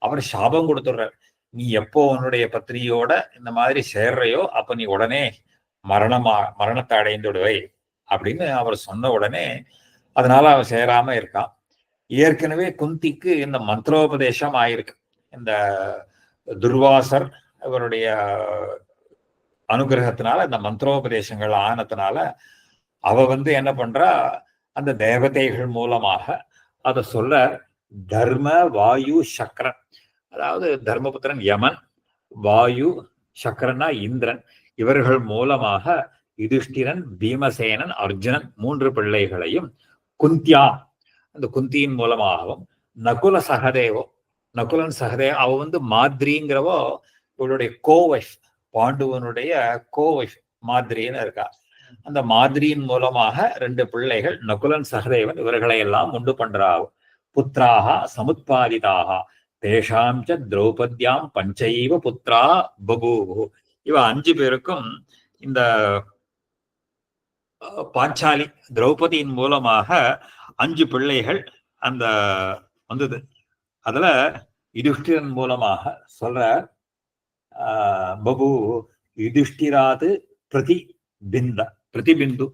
அவர் சாபம் கொடுத்துடுறார். நீ எப்போ உன்னுடைய பத்னியோட இந்த மாதிரி சேர்றையோ அப்ப நீ உடனே மரணத்தை அடைந்து விடுவை அப்படின்னு அவர் சொன்ன உடனே அதனால அவன் சேராம இருக்கான். ஏற்கனவே குந்திக்கு இந்த மந்திரோபதேசம் ஆயிருக்கு. இந்த துர்வாசர் இவருடைய அனுகிரகத்தினால இந்த மந்திரோபதேசங்கள் ஆனதுனால அவ என்ன பண்றா, அந்த தேவதைகள் மூலமாக அத சொல்ல தர்ம வாயு சக்கரன், அதாவது தர்மபுத்திரன் யமன், வாயு சக்கரனா இந்திரன், இவர்கள் மூலமாக யுதிஷ்டிரன் பீமசேனன் அர்ஜுனன் 3 பிள்ளைகளையும் குந்தியா அந்த குந்தியின் மூலமாகவும் நகுல சகதேவோ நகுலன் சகதேவ அவ மாத்ரிங்கிறவோ இவளுடைய கோவைஃப், பாண்டுவனுடைய கோவைஃப் மாத்ரின்னு இருக்கா. அந்த மாதிரியின் மூலமாக 2 பிள்ளைகள் நகுலன் சகதேவன் இவர்களை எல்லாம் உண்டு பண்றாவும். புத்திராக சமுத்பாதிதாக தேஷாம் ச திரௌபத்யாம் பஞ்சைவ புத்திரா பபூவு. இவ 5 பேருக்கும் இந்த பாஞ்சாலி திரௌபதியின் மூலமாக 5 பிள்ளைகள் அந்த வந்தது. அதுல யுதிஷ்டிரன் மூலமாக சொல்ற பபு யுதிஷ்டிராது பிரதிபிந்து,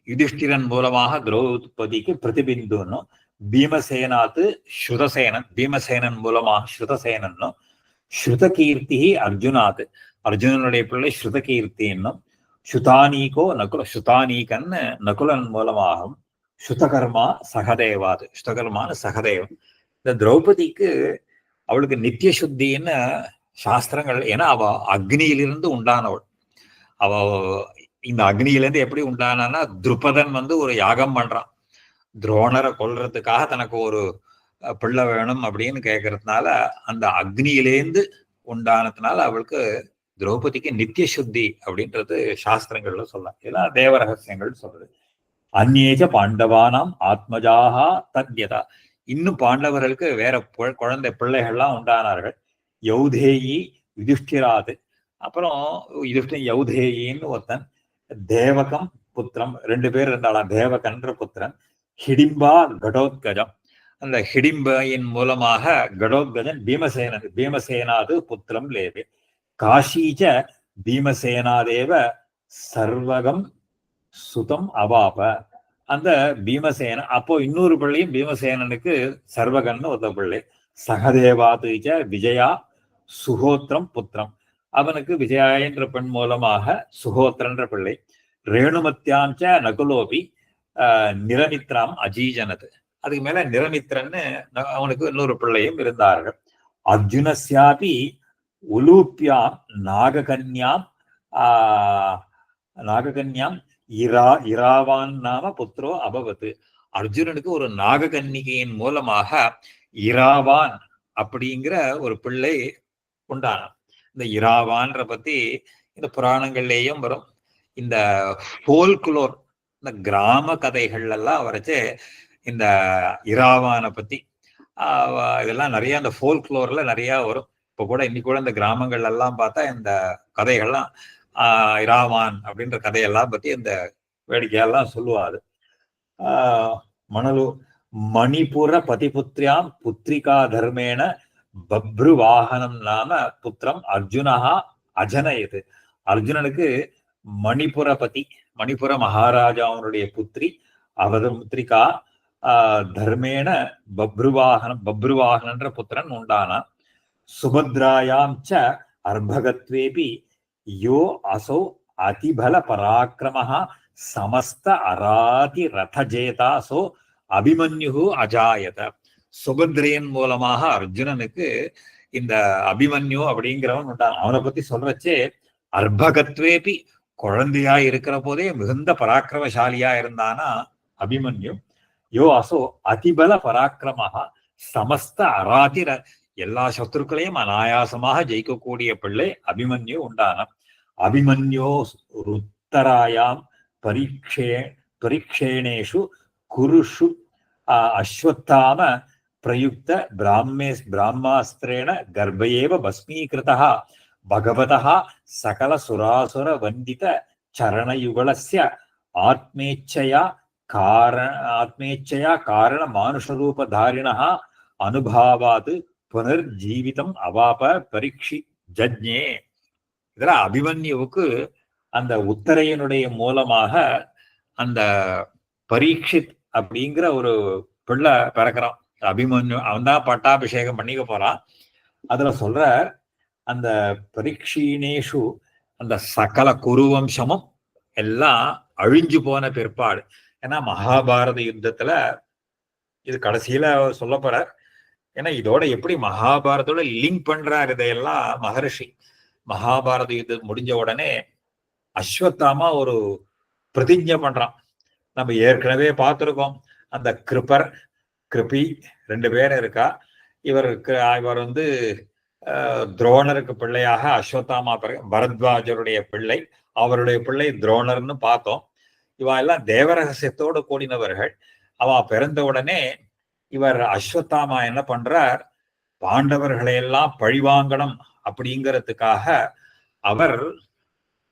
யுதிஷ்டிரன் மூலமாக திரௌபதிக்கு பிரதிபிந்துன்னும், பீமசேனாத்து ஸ்ருதசேனன், பீமசேனன் மூலமாக ஸ்ருதசேனன்னும், ஸ்ருதகீர்த்தி அர்ஜுனாத்து, அர்ஜுனனுடைய பிள்ளை ஸ்ருதகீர்த்தி என்னும், சுதானீகோ நகுல, சுதானீகன் நகுலன் மூலமாகவும், சுதகர்மா சகதேவாது, சுதகர்மான சகதேவன். இந்த திரௌபதிக்கு அவளுக்கு நித்திய சுத்தின்னு சாஸ்திரங்கள், ஏன்னா அவ அக்னியிலிருந்து உண்டானவள். அவ இந்த அக்னியிலிருந்து எப்படி உண்டானா, துருபதன் ஒரு யாகம் பண்றான், துரோணரை கொல்றதுக்காக தனக்கு ஒரு பிள்ளை வேணும் அப்படின்னு கேட்கறதுனால அந்த அக்னியிலேந்து உண்டானதுனால அவளுக்கு திரௌபதிக்கு நித்திய சுத்தி அப்படின்றது சாஸ்திரங்கள்ல சொல்லலாம். இதெல்லாம் தேவ ரகசியங்கள் சொல்றது. அந்நேஜ பாண்டவானாம் ஆத்மஜாகா தத்யதா, இன்னும் பாண்டவர்களுக்கு வேற குழந்தை பிள்ளைகள்லாம் உண்டானார்கள். யௌதேயி யுதிஷ்டிராது, அப்புறம் யுதிஷ்டிரன் யௌதேயின்னு ஒருத்தன், தேவகம் புத்திரம் 2 பேர் இருந்தாலாம், தேவகன்ற புத்திரன், ஹிடிம்பா கடோத்கஜம், அந்த ஹிடிம்பையின் மூலமாக கடோத்கஜன் பீமசேனன், பீமசேனாது புத்திரம் லேபே, காஷீச்ச பீமசேனாதேவ சர்வகம் சுதம் அவாப. அந்த பீமசேன அப்போ இன்னொரு பிள்ளையும் பீமசேனனுக்கு சர்வகன்னு ஒருத்த பிள்ளை, சகதேவாதுச்ச விஜயா சுகோத்திரம் புத்திரம், அவனுக்கு விஜயா என்ற பெண் மூலமாக சுகோத்திரன்ற பிள்ளை, ரேணுமத்தியாஞ்ச நகுலோபி நிரமித்ராம் அஜீஜனது, அதுக்கு மேல நிரமித்திரன்னு அவனுக்கு இன்னொரு பிள்ளையும் இருந்தார்கள். அர்ஜுனஸ்யாபி உலூப்பியாம் நாககன்யாம் இராவான் நாம புத்திரோ அபவத்து, அர்ஜுனனுக்கு ஒரு நாககன்னிகையின் மூலமாக இராவான் அப்படிங்கிற ஒரு பிள்ளை உண்டானான். இந்த இராவான்ற பத்தி இந்த புராணங்கள்லேயும் வரும். இந்த ஃபோல்குலோர், இந்த கிராம கதைகள் எல்லாம் வரைச்சு இந்த இராவானை பத்தி இதெல்லாம் நிறைய அந்த ஃபோல்குலோர்ல நிறைய வரும். இப்போ கூட இன்னைக்கு கூட இந்த கிராமங்கள் எல்லாம் பார்த்தா இந்த கதைகள்லாம் இராவான் அப்படின்ற கதையெல்லாம் பத்தி இந்த வேடிக்கையெல்லாம் சொல்லுவாரு. மணலு மணிபுர பதிபுத்திரியாம் புத்திரிகா தர்மேன பப்ரு வாகனம் நாம புத்திரம் அர்ஜுனஹா அஜனயது, அர்ஜுனனுக்கு மணிபுரபதி, மணிபுர மகாராஜாவுடைய புத்திரி அவதமுத்திரிகா தர்மேன பப்ருவாகனன்ற புத்திரன் உண்டானான். சுபத்ராயாம் ச அர்பகத்வேபி யோ அசௌ அதிபல பராக்கிரமஹ சமஸ்த அராதி ரதஜேதா சோ அபிமன்யு அஜாயத. சுபத்ரையன் மூலமாக அர்ஜுனனுக்கு இந்த அபிமன்யு அப்படிங்கிறவன் உண்டான். அவனை பத்தி சொல்றச்சே அர்ப்பகத்வேபி குழந்தையா இருக்கிற போதே மிகுந்த பராக்கிரமசாலியா இருந்தானா அபிமன்யு. யோ அசோ அதிபல பராக்கிரமாக சமஸ்த அராதி எல்லா சத்துருக்களையும் அனாயாசமாக ஜெயிக்கக்கூடிய பிள்ளை அபிமன்யு உண்டான. அபிமன்யோ ருத்தராயாம் பரீட்சேணேஷு குருஷு அஸ்வத்தாம பிரயுக்த பிராமாஸ்திரேண கர்ப்பயேவ பஸ்மீகிருதः பகவதः சகல சுராசுர வந்தித சரணயுகலஸ்ய ஆத்மேச்சயா காரண மானுஷரூபதாரிணः அனுபாவாது புனர்ஜீவிதம் அவாப பரீட்சி ஜஜ்ஞே. இதுல அபிமன்யுவுக்கு அந்த உத்தரையனுடைய மூலமாக அந்த பரீட்சித் அப்படிங்கிற ஒரு பிள்ளை பிறக்கிறான். அபிமன்யு அவன் தான் பட்டாபிஷேகம் பண்ணிக்க போறான். அதுல சொல்ற அந்த பரீட்சீனேஷு அந்த சகல குருவம்சமும் எல்லாம் அழிஞ்சு போன பிற்பாடு. ஏன்னா மகாபாரத யுத்தத்துல இது கடைசியில சொல்ல போறார். ஏன்னா இதோட எப்படி மகாபாரதோட லிங்க் பண்றாரு இதையெல்லாம் மகரிஷி. மகாபாரத யுத்தம் முடிஞ்ச உடனே அஸ்வத்தாமா ஒரு பிரதிஜை பண்றான். நம்ம ஏற்கனவே பார்த்திருக்கோம். அந்த கிருபி 2 பேர் இருக்கா. இவர் துரோணருக்கு பிள்ளையாக அஸ்வத்தாமா பரத்வாஜருடைய பிள்ளை, அவருடைய பிள்ளை துரோணர்னு பார்த்தோம். இவ எல்லாம் தேவரகசியத்தோடு கூடினவர்கள். அவ பிறந்த உடனே இவர் அஸ்வத்தாமா என்ன பண்றார், பாண்டவர்களை எல்லாம் பழிவாங்கணும் அப்படிங்கிறதுக்காக அவர்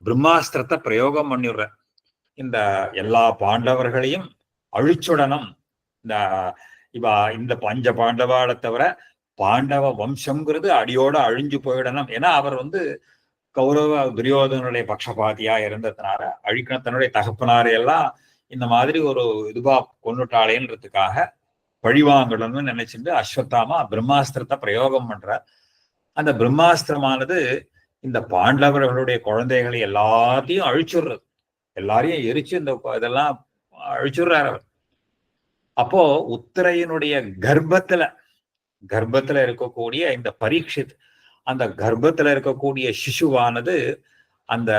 பிரம்மாஸ்திரத்தை பிரயோகம் பண்ணிடுற. இந்த எல்லா பாண்டவர்களையும் அழிச்சுடணும். இந்த பஞ்ச பாண்டவாளை தவிர பாண்டவ வம்சம்ங்கிறது அடியோட அழிஞ்சு போயிடணும். ஏன்னா அவர் கௌரவ துரியோதனுடைய பட்சபாதியா இருந்ததுனால அழிக்கணும். தன்னுடைய தகப்பனாரை எல்லாம் இந்த மாதிரி ஒரு இதுவா கொண்டுட்டாளேன்றதுக்காக பழிவாங்கணும்னு நினைச்சிட்டு அஸ்வத்தாமா பிரம்மாஸ்திரத்தை பிரயோகம் பண்றார். அந்த பிரம்மாஸ்திரமானது இந்த பாண்டவர்களுடைய குழந்தைகளை எல்லாத்தையும் அழிச்சுடுறது. எல்லாரையும் எரிச்சு இதெல்லாம் அழிச்சுடுறாரு அவர். அப்போ உத்தரையனுடைய கர்ப்பத்துல இருக்கக்கூடிய இந்த பரீட்சித், அந்த கர்ப்பத்துல இருக்கக்கூடிய சிசுவானது அந்த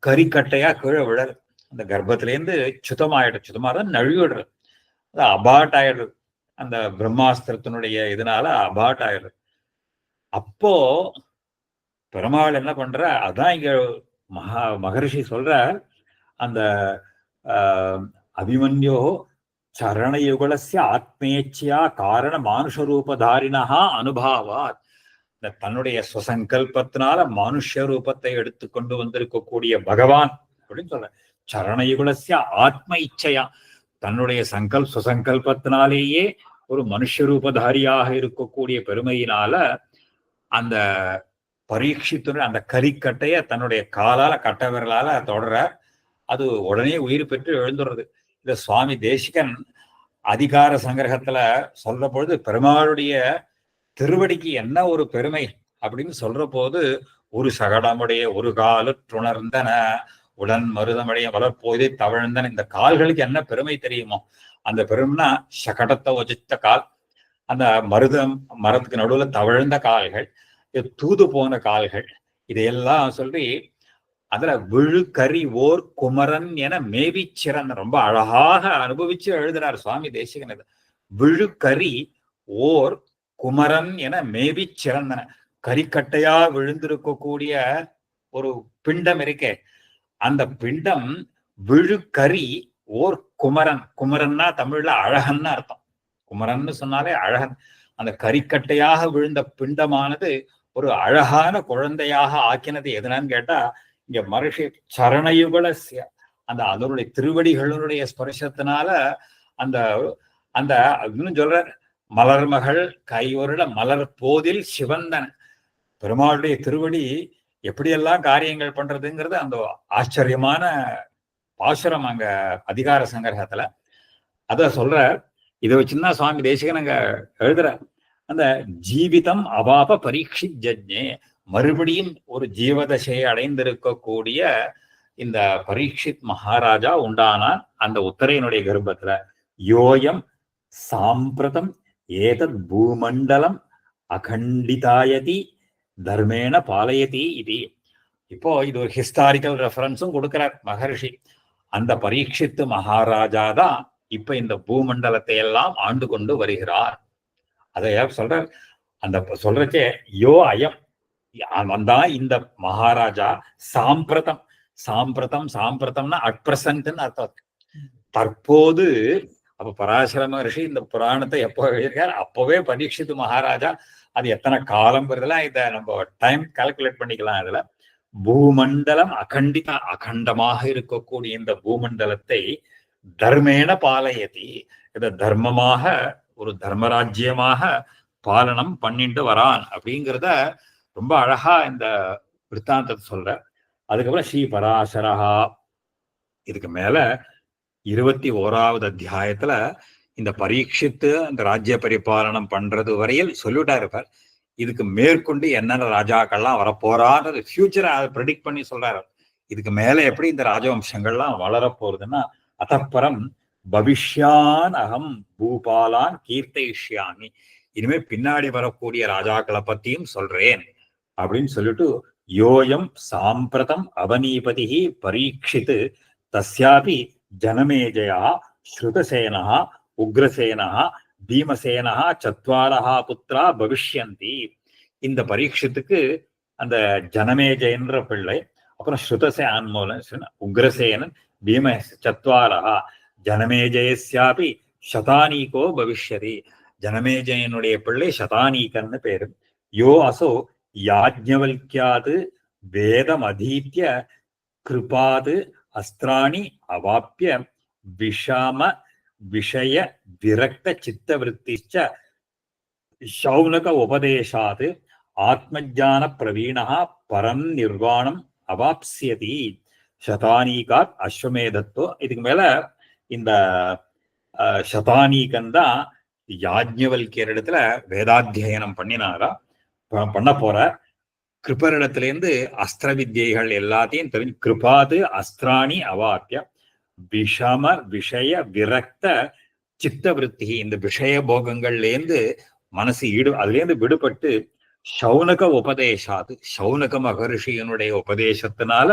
கரிக்கட்டையா கீழே விழறது. அந்த கர்ப்பத்திலேருந்து சுத்தமாதான் நழுவிடுறது. அது அபாட் ஆயிடுறது. அந்த பிரம்மாஸ்திரத்தினுடைய இதனால அபாட் ஆயிடுறது. அப்போ பெருமாள் என்ன பண்ற, அதான் இங்க மகரிஷி சொல்ற, அந்த அபிமன்யோ சரணயுகலஸ்ய ஆத்மேச்சியா காரண மானுஷரூபதாரிணா அனுபாவாத். இந்த தன்னுடைய சுசங்கல்பத்தினால மனுஷ ரூபத்தை எடுத்து கொண்டு வந்திருக்கக்கூடிய பகவான் அப்படின்னு சொல்ற. சரணயுகலஸ்ய ஆத்ம இச்சையா, தன்னுடைய சுசங்கல்பத்தினாலேயே ஒரு மனுஷ ரூபதாரியாக இருக்கக்கூடிய பெருமையினால அந்த பரீட்சித்துடைய அந்த கரிக்கட்டைய தன்னுடைய காலால கட்ட விரலால தொடர, அது உடனே உயிர் பெற்று எழுந்துடுறது. இந்த சுவாமி தேசிகன் அதிகார சங்கிரகத்துல சொல்ற பொழுது பெருமாளுடைய திருவடிக்கு என்ன ஒரு பெருமை அப்படின்னு சொல்ற போது, ஒரு சகடமுடைய ஒரு காலு துணர்ந்தன உடன் மருதமுடைய வளர்ப்போதை தவழ்ந்தன. இந்த கால்களுக்கு என்ன பெருமை தெரியுமோ, அந்த பெருமைனா சகடத்தை ஒஜித்த கால், அந்த மரத்துக்கு நடுவுல தவழ்ந்த கால்கள், தூது போன கால்கள், இதையெல்லாம் சொல்லி அதுல விழுக்கரி ஓர் குமரன் என மேவி சிறந்த ரொம்ப அழகாக அனுபவிச்சு எழுதுறார் சுவாமி தேசிகன். விழுக்கரி ஓர் குமரன் என மேவி சிறந்தன. கரிக்கட்டையா விழுந்திருக்கக்கூடிய ஒரு பிண்டம் இருக்கே, அந்த பிண்டம் விழுக்கரி ஓர் குமரன். குமரன்னா தமிழ்ல அழகன்னு அர்த்தம். குமரன்னு சொன்னாலே அழகன். அந்த கரிக்கட்டையாக விழுந்த பிண்டமானது ஒரு அழகான குழந்தையாக ஆக்கினது எதுனான்னு கேட்டா, இங்க மகர்ஷி சரணயுகல அந்த அதனுடைய திருவடிகளுடைய ஸ்பர்சத்தினால அந்த அந்த இன்னும் சொல்ற, மலர்மகள் கைவருட மலர் போதில் சிவந்தன. பெருமாளுடைய திருவடி எப்படியெல்லாம் காரியங்கள் பண்றதுங்கிறது அந்த ஆச்சரியமான பாசுரம் அங்க அதிகார சங்கிரகத்துல அத சொல்ற. இதை வச்சுதான் சுவாமி தேசிகன் அங்க எழுதுற. அந்த ஜீவிதம் அவாப பரீட்சி ஜஜ்ஞே, மறுபடியும் ஒரு ஜீவதசையை அடைந்திருக்கக்கூடிய இந்த பரீட்சித் மகாராஜா உண்டானான் அந்த உத்தரையனுடைய கர்ப்பத்துல. யோயம் சாம்பிரதம் ஏதத் பூமண்டலம் அகண்டிதாயதி தர்மேண பாலயதி இது. இப்போ இது ஒரு ஹிஸ்டாரிக்கல் ரெஃபரன்ஸும் கொடுக்கிறார் மகர்ஷி. அந்த பரீட்சித்து மகாராஜா தான் இப்ப இந்த பூமண்டலத்தை எல்லாம் ஆண்டு கொண்டு வருகிறார். அதை சொல்ற அந்த சொல்றச்சே யோ அயம் வந்தான் இந்த மகாராஜா சாம்பிரதம். சாம்பிரதம் சாம்பிரதம்னா அட் பிரசன்ட்னு அர்த்தம். தற்போது அப்ப பராசர மகர்ஷி இந்த புராணத்தை எப்போ எழுதியிருக்காரு, அப்பவே பரீட்சித்து மகாராஜா. அது எத்தனை காலம் வருதுலாம் இதை நம்ம டைம் கால்குலேட் பண்ணிக்கலாம். இதுல பூமண்டலம் அகண்டித அகண்டமாக இருக்கக்கூடிய இந்த பூமண்டலத்தை தர்மேன பாலயதி, இத தர்மமாக ஒரு தர்மராஜ்யமாக பாலனம் பண்ணிட்டு வரான் அப்படிங்கிறத ரொம்ப அழகா இந்த விற்த்தாந்தத்தை சொல்ற. அதுக்கப்புறம் ஸ்ரீ பராசரஹா. இதுக்கு மேல 21வது அத்தியாயத்துல இந்த பரீட்சித்து அந்த ராஜ்ய பரிபாலனம் பண்றது வரையில் சொல்லிவிட்டாரு இருப்பார். இதுக்கு மேற்கொண்டு என்னென்ன ராஜாக்கள்லாம் வரப்போறான்றது ஃபியூச்சரை அதை ப்ரெடிக்ட் பண்ணி சொல்றாரு. இதுக்கு மேல எப்படி இந்த ராஜவம்சங்கள்லாம் வளரப்போறதுன்னா, அதப்பறம் பவிஷ்யான் அகம் பூபாலான் கீர்த்தயிஷ்யாமி, இனிமே பின்னாடி வரக்கூடிய ராஜாக்களை பத்தியும் சொல்றேன் அப்படின்னு சொல்லிட்டு, யோயம் சாம்பிரதம் அவனீபதி பரீட்சித்து தஸ்யாபி ஜனமேஜயா ஸ்ருதசேனா உக்ரசேனா பீமசேனா சத்வாரஹா புத்திரா பவிஷ்யந்தி. இந்த பரீட்சத்துக்கு அந்த ஜனமேஜயன்ற பிள்ளை, அப்புறம் ஸ்ருதசேன் மூலம் உக்ரசேனன் பீம சத்வாரஹா, ஜனமேஜயஸ்யாபி சதானீகோ பவிஷ்யதி. ஜனமேஜயனுடைய பிள்ளை சதானீகன்னு பேரு. யோ அசோ யாஜ்ஞவல்க்யாது வேதம் அதீத்ய கிருபாது அஸ்திராணி அவாப்பிய விஷம விஷய விரக்த சித்தவருத்திச்ச சௌனக உபதேசாத் ஆத்மஜான பிரவீணா பரம் நிர்வாணம் அவாப்சியதி சதானீகாத் அஸ்வமேதத்தோ. இதுக்கு மேல இந்த சதானீகன் தான் யாஜ்ஞவல்கியர் இடத்துல வேதாத்தியனம் பண்ணினாரா பண்ண போற. கிருபரிடத்திலேருந்து அஸ்திர வித்தியைகள் எல்லாத்தையும் தெரிஞ்சு கிருபாது அஸ்திராணி அவாப்பிய விஷம விஷய விரக்த சித்தவருத்தி, இந்த விஷய போகங்கள்லேருந்து மனசு அதுலேருந்து விடுபட்டு சௌனக உபதேசாது, சௌனக மகர்ஷியனுடைய உபதேசத்தினால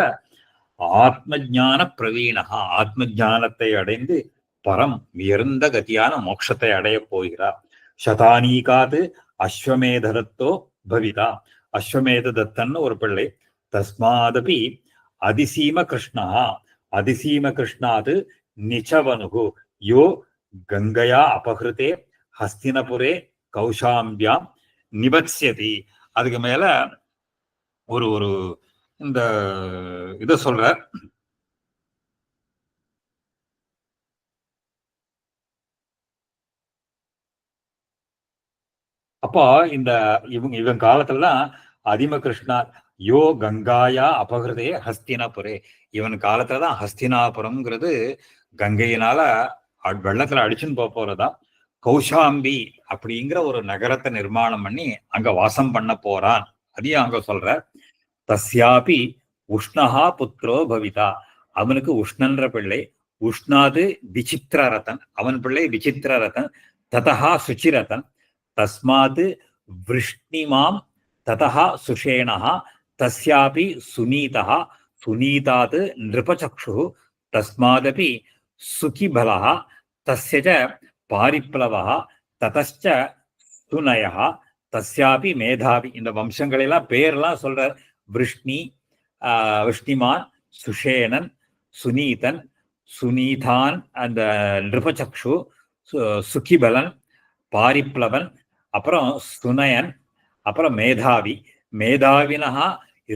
ஆத்ம ஞான பிரவீணகா, ஆத்ம ஞானத்தை அடைந்து பரம் உயர்ந்த கதியான மோட்சத்தை அடைய போகிறார். சதானீகாது அஸ்வமேதரத்தோ பவிதா, அஸ்வமேத தத்தன்னு ஒரு பிள்ளை. தஸ்மாதபி அதிசீம கிருஷ்ணா, அதிசீம கிருஷ்ணாது நிச்சவனுகு யோ கங்கையா அபகிருதே ஹஸ்தினபுரே கௌஷாம்பியாம் நிபத்ஸ்யதி. அதுக்கு மேல ஒரு ஒரு இந்த இத சொல்ற. அப்போ இந்த இவன் காலத்துலதான் அதிம கிருஷ்ணா யோ கங்காயா அபகிருதே ஹஸ்தினாபுரே, இவன் காலத்துலதான் ஹஸ்தினாபுரம்ங்கிறது கங்கையினால வெள்ளத்துல அடிச்சுன்னு போறதா. கௌஷாம்பி அப்படிங்கிற ஒரு நகரத்தை நிர்மாணம் பண்ணி அங்க வாசம் பண்ண போறான். அதையும் அங்க சொல்ற. தஸ்யாபி உஷ்ணஹா புத்ரோ பவிதா, அவனுக்கு உஷ்ணன்ற பிள்ளை. உஷ்ணாது விசித்திரரதன், அவன் பிள்ளை விசித்திரரதன். ததஹா சுச்சிரதன், தஸ்மாத் விருஷ்ணிமாம் ததஹா சுஷேணஹா, தஸ்யாபி சுனீதஹ, சுனீதாத் நிருபசக்ஷு, தஸ்மாதபி சுகிபலஹ, தஸ்ய பாரிப்ளவஹ, ததச்ச சுனயஹ, தஸ்யாபி மேதாவி. இந்த வம்சங்கள் எல்லாம் பேர்லாம் சொல்ற. விருஷ்ணி, விஷ்ணிமான், சுஷேனன், சுனீதன், சுனீதான், அந்த நிருபசக்ஷு, சுகிபலன், பாரிப்ளவன், அப்புறம் சுனயன், அப்புறம் மேதாவி. மேதாவினஹா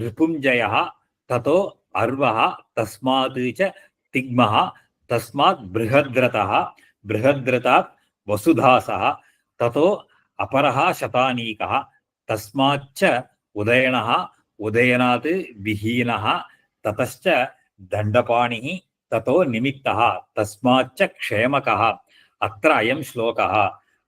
ரிபுஞ்சயா, ததோ அர்வஹா, தஸ்மாத் ச திக்மஹா, தஸ்மாத் பிருஹத்ரதஹ, பிருஹத்ரதாத் வசுதாசஹ, ததோ அபரஹா சதானீகஹ, தஸ்மாச்ச உதயணஹ, உதயனாத் விஹீனஹ, ததச்ச தண்டபாணிः, ததோ நிமித்தஹ, தஸ்மாச்ச க்ஷேமகஹ. அத்ர அயம் ஸ்லோகः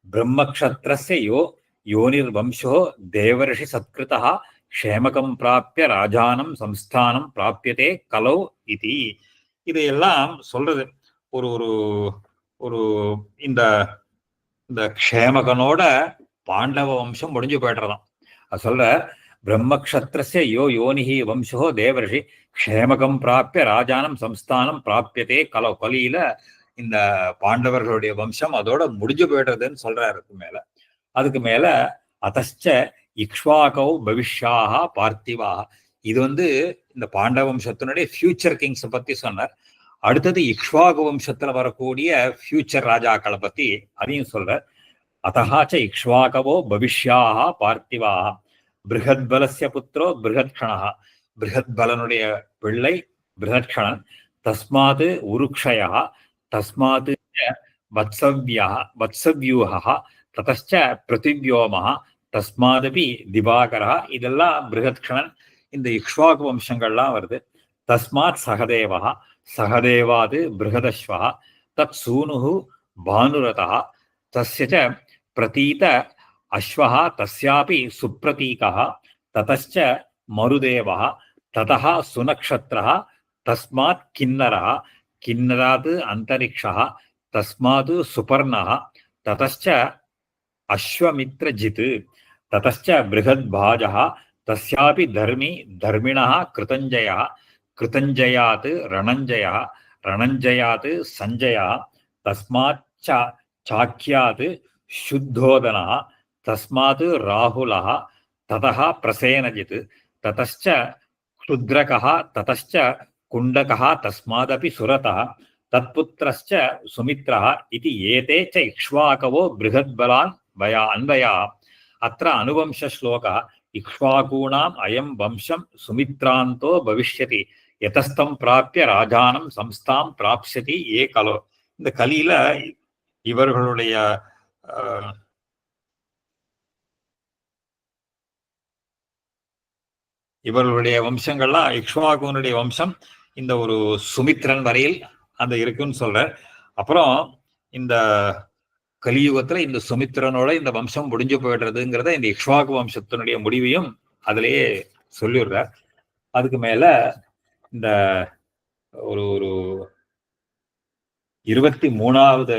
பிரம்மக்ஷத்ரஸ்ய யோ யோனிர்வம்சோ தேவர்ஷி சத்கிருதः க்ஷேமகம் பிராப்பிய ராஜானம் சம்ஸ்தானம் பிராப்பியதே கலோ இதி. இதையெல்லாம் சொல்றது ஒரு ஒரு ஒரு இந்த இந்த க்ஷேமகனோட பாண்டவ வம்சம் முடிஞ்சு போயிடுறதாம். அது சொல்ற பிரம்மக்ஷத்திரஸ்ய யோ யோனிஹி வம்சோ தேவர்ஷி க்ஷேமகம் பிராப்பிய ராஜானம் சம்ஸ்தானம் பிராப்பியதே கலோ. கலியில இந்த பாண்டவர்களுடைய வம்சம் அதோட முடிஞ்சு போயிடுறதுன்னு சொல்றாரு. அதுக்கு மேல அதச்ச இக்ஷ்வாகௌ பவிஷ்யாக பார்த்திவாக. இது இந்த பாண்டவ வம்சத்தினுடைய ஃபியூச்சர் கிங்ஸ் பத்தி சொன்னார். அடுத்தது இக்ஷ்வாகு வம்சத்துல வரக்கூடிய ஃபியூச்சர் ராஜாக்களை பத்தி அதையும் சொல்றார். அத்தகாச்ச இக்ஷ்வாகவோ பவிஷ்யாக பார்த்திவாக. பிருகத்பலஸ்ய புத்திரோ பிருகத்ஷணா. பிருகத்பலனுடைய பிள்ளை பிருகத்ஷணன். தஸ்மாத் உருக்ஷயா தஸ்மாத் வத்சவ்யூஹா ததச்ச பிருத்திவ்யோமஹ தஸ்மாதபி திவாகரா. இதெல்லாம் பிருகத்ஷணன். இந்த இக்ஷ்வாகு வம்சங்கள்லாம் வருது. தஸ்மாத் சகதேவா சகதேவாது பிருகதஸ்வா தத் சூனுஹு பானுரதா தஸ்ய பிரதீத அஸ்வஹ தஸ்யாபி சுப்ரதீகः ததச்ச மருதேவः ததः சுநக்ஷத்ரः தஸ்மாத் கின்னரः கின்னராத் அந்தரிக்ஷः தஸ்மாத் சுபர்ணः ததச்ச அஸ்வமித்ரஜித் ததச்ச பிருகத்பாஜः தஸ்யாபி தர்மி தர்மிணः கிருதஞ்சயः கிருதஞ்சயாத் ரணஞ்சயः ரணஞ்சயாத் சஞ்சயः தஸ்மாத் சாக்கியாத் शुद्धोदनः तस्मात् राहुलः ततः प्रसेनजित् ततश्च क्षुद्रकः ततश्च कुण्डकः तस्मादपि सुरतः तत्पुत्रश्च सुमित्रः इति एते च इक्ष्वाकवो बृहद्बलान् अन्वयाः. अत्र अनुवंशश्लोकः इक्ष्वाकूणाम् अयं वंशं सुमित्रान्तो भविष्यति यतस्तं प्राप्य राजानं संस्थां प्राप्स्यति ये कलो. இந்த கலியில இவர்களுடைய இவர்களுடைய வம்சங்கள்லாம் இக்ஷ்வாகுனுடைய வம்சம் இந்த ஒரு சுமித்ரன் வரையில் அந்த இருக்குன்னு சொல்ற. அப்புறம் இந்த கலியுகத்துல இந்த சுமித்ரனோட இந்த வம்சம் முடிஞ்சு போயிடுறதுங்கிறத இந்த இக்ஷ்வாகு வம்சத்தினுடைய முடிவையும் அதிலேயே சொல்லிடுறார். அதுக்கு மேல இந்த ஒரு ஒரு 23வது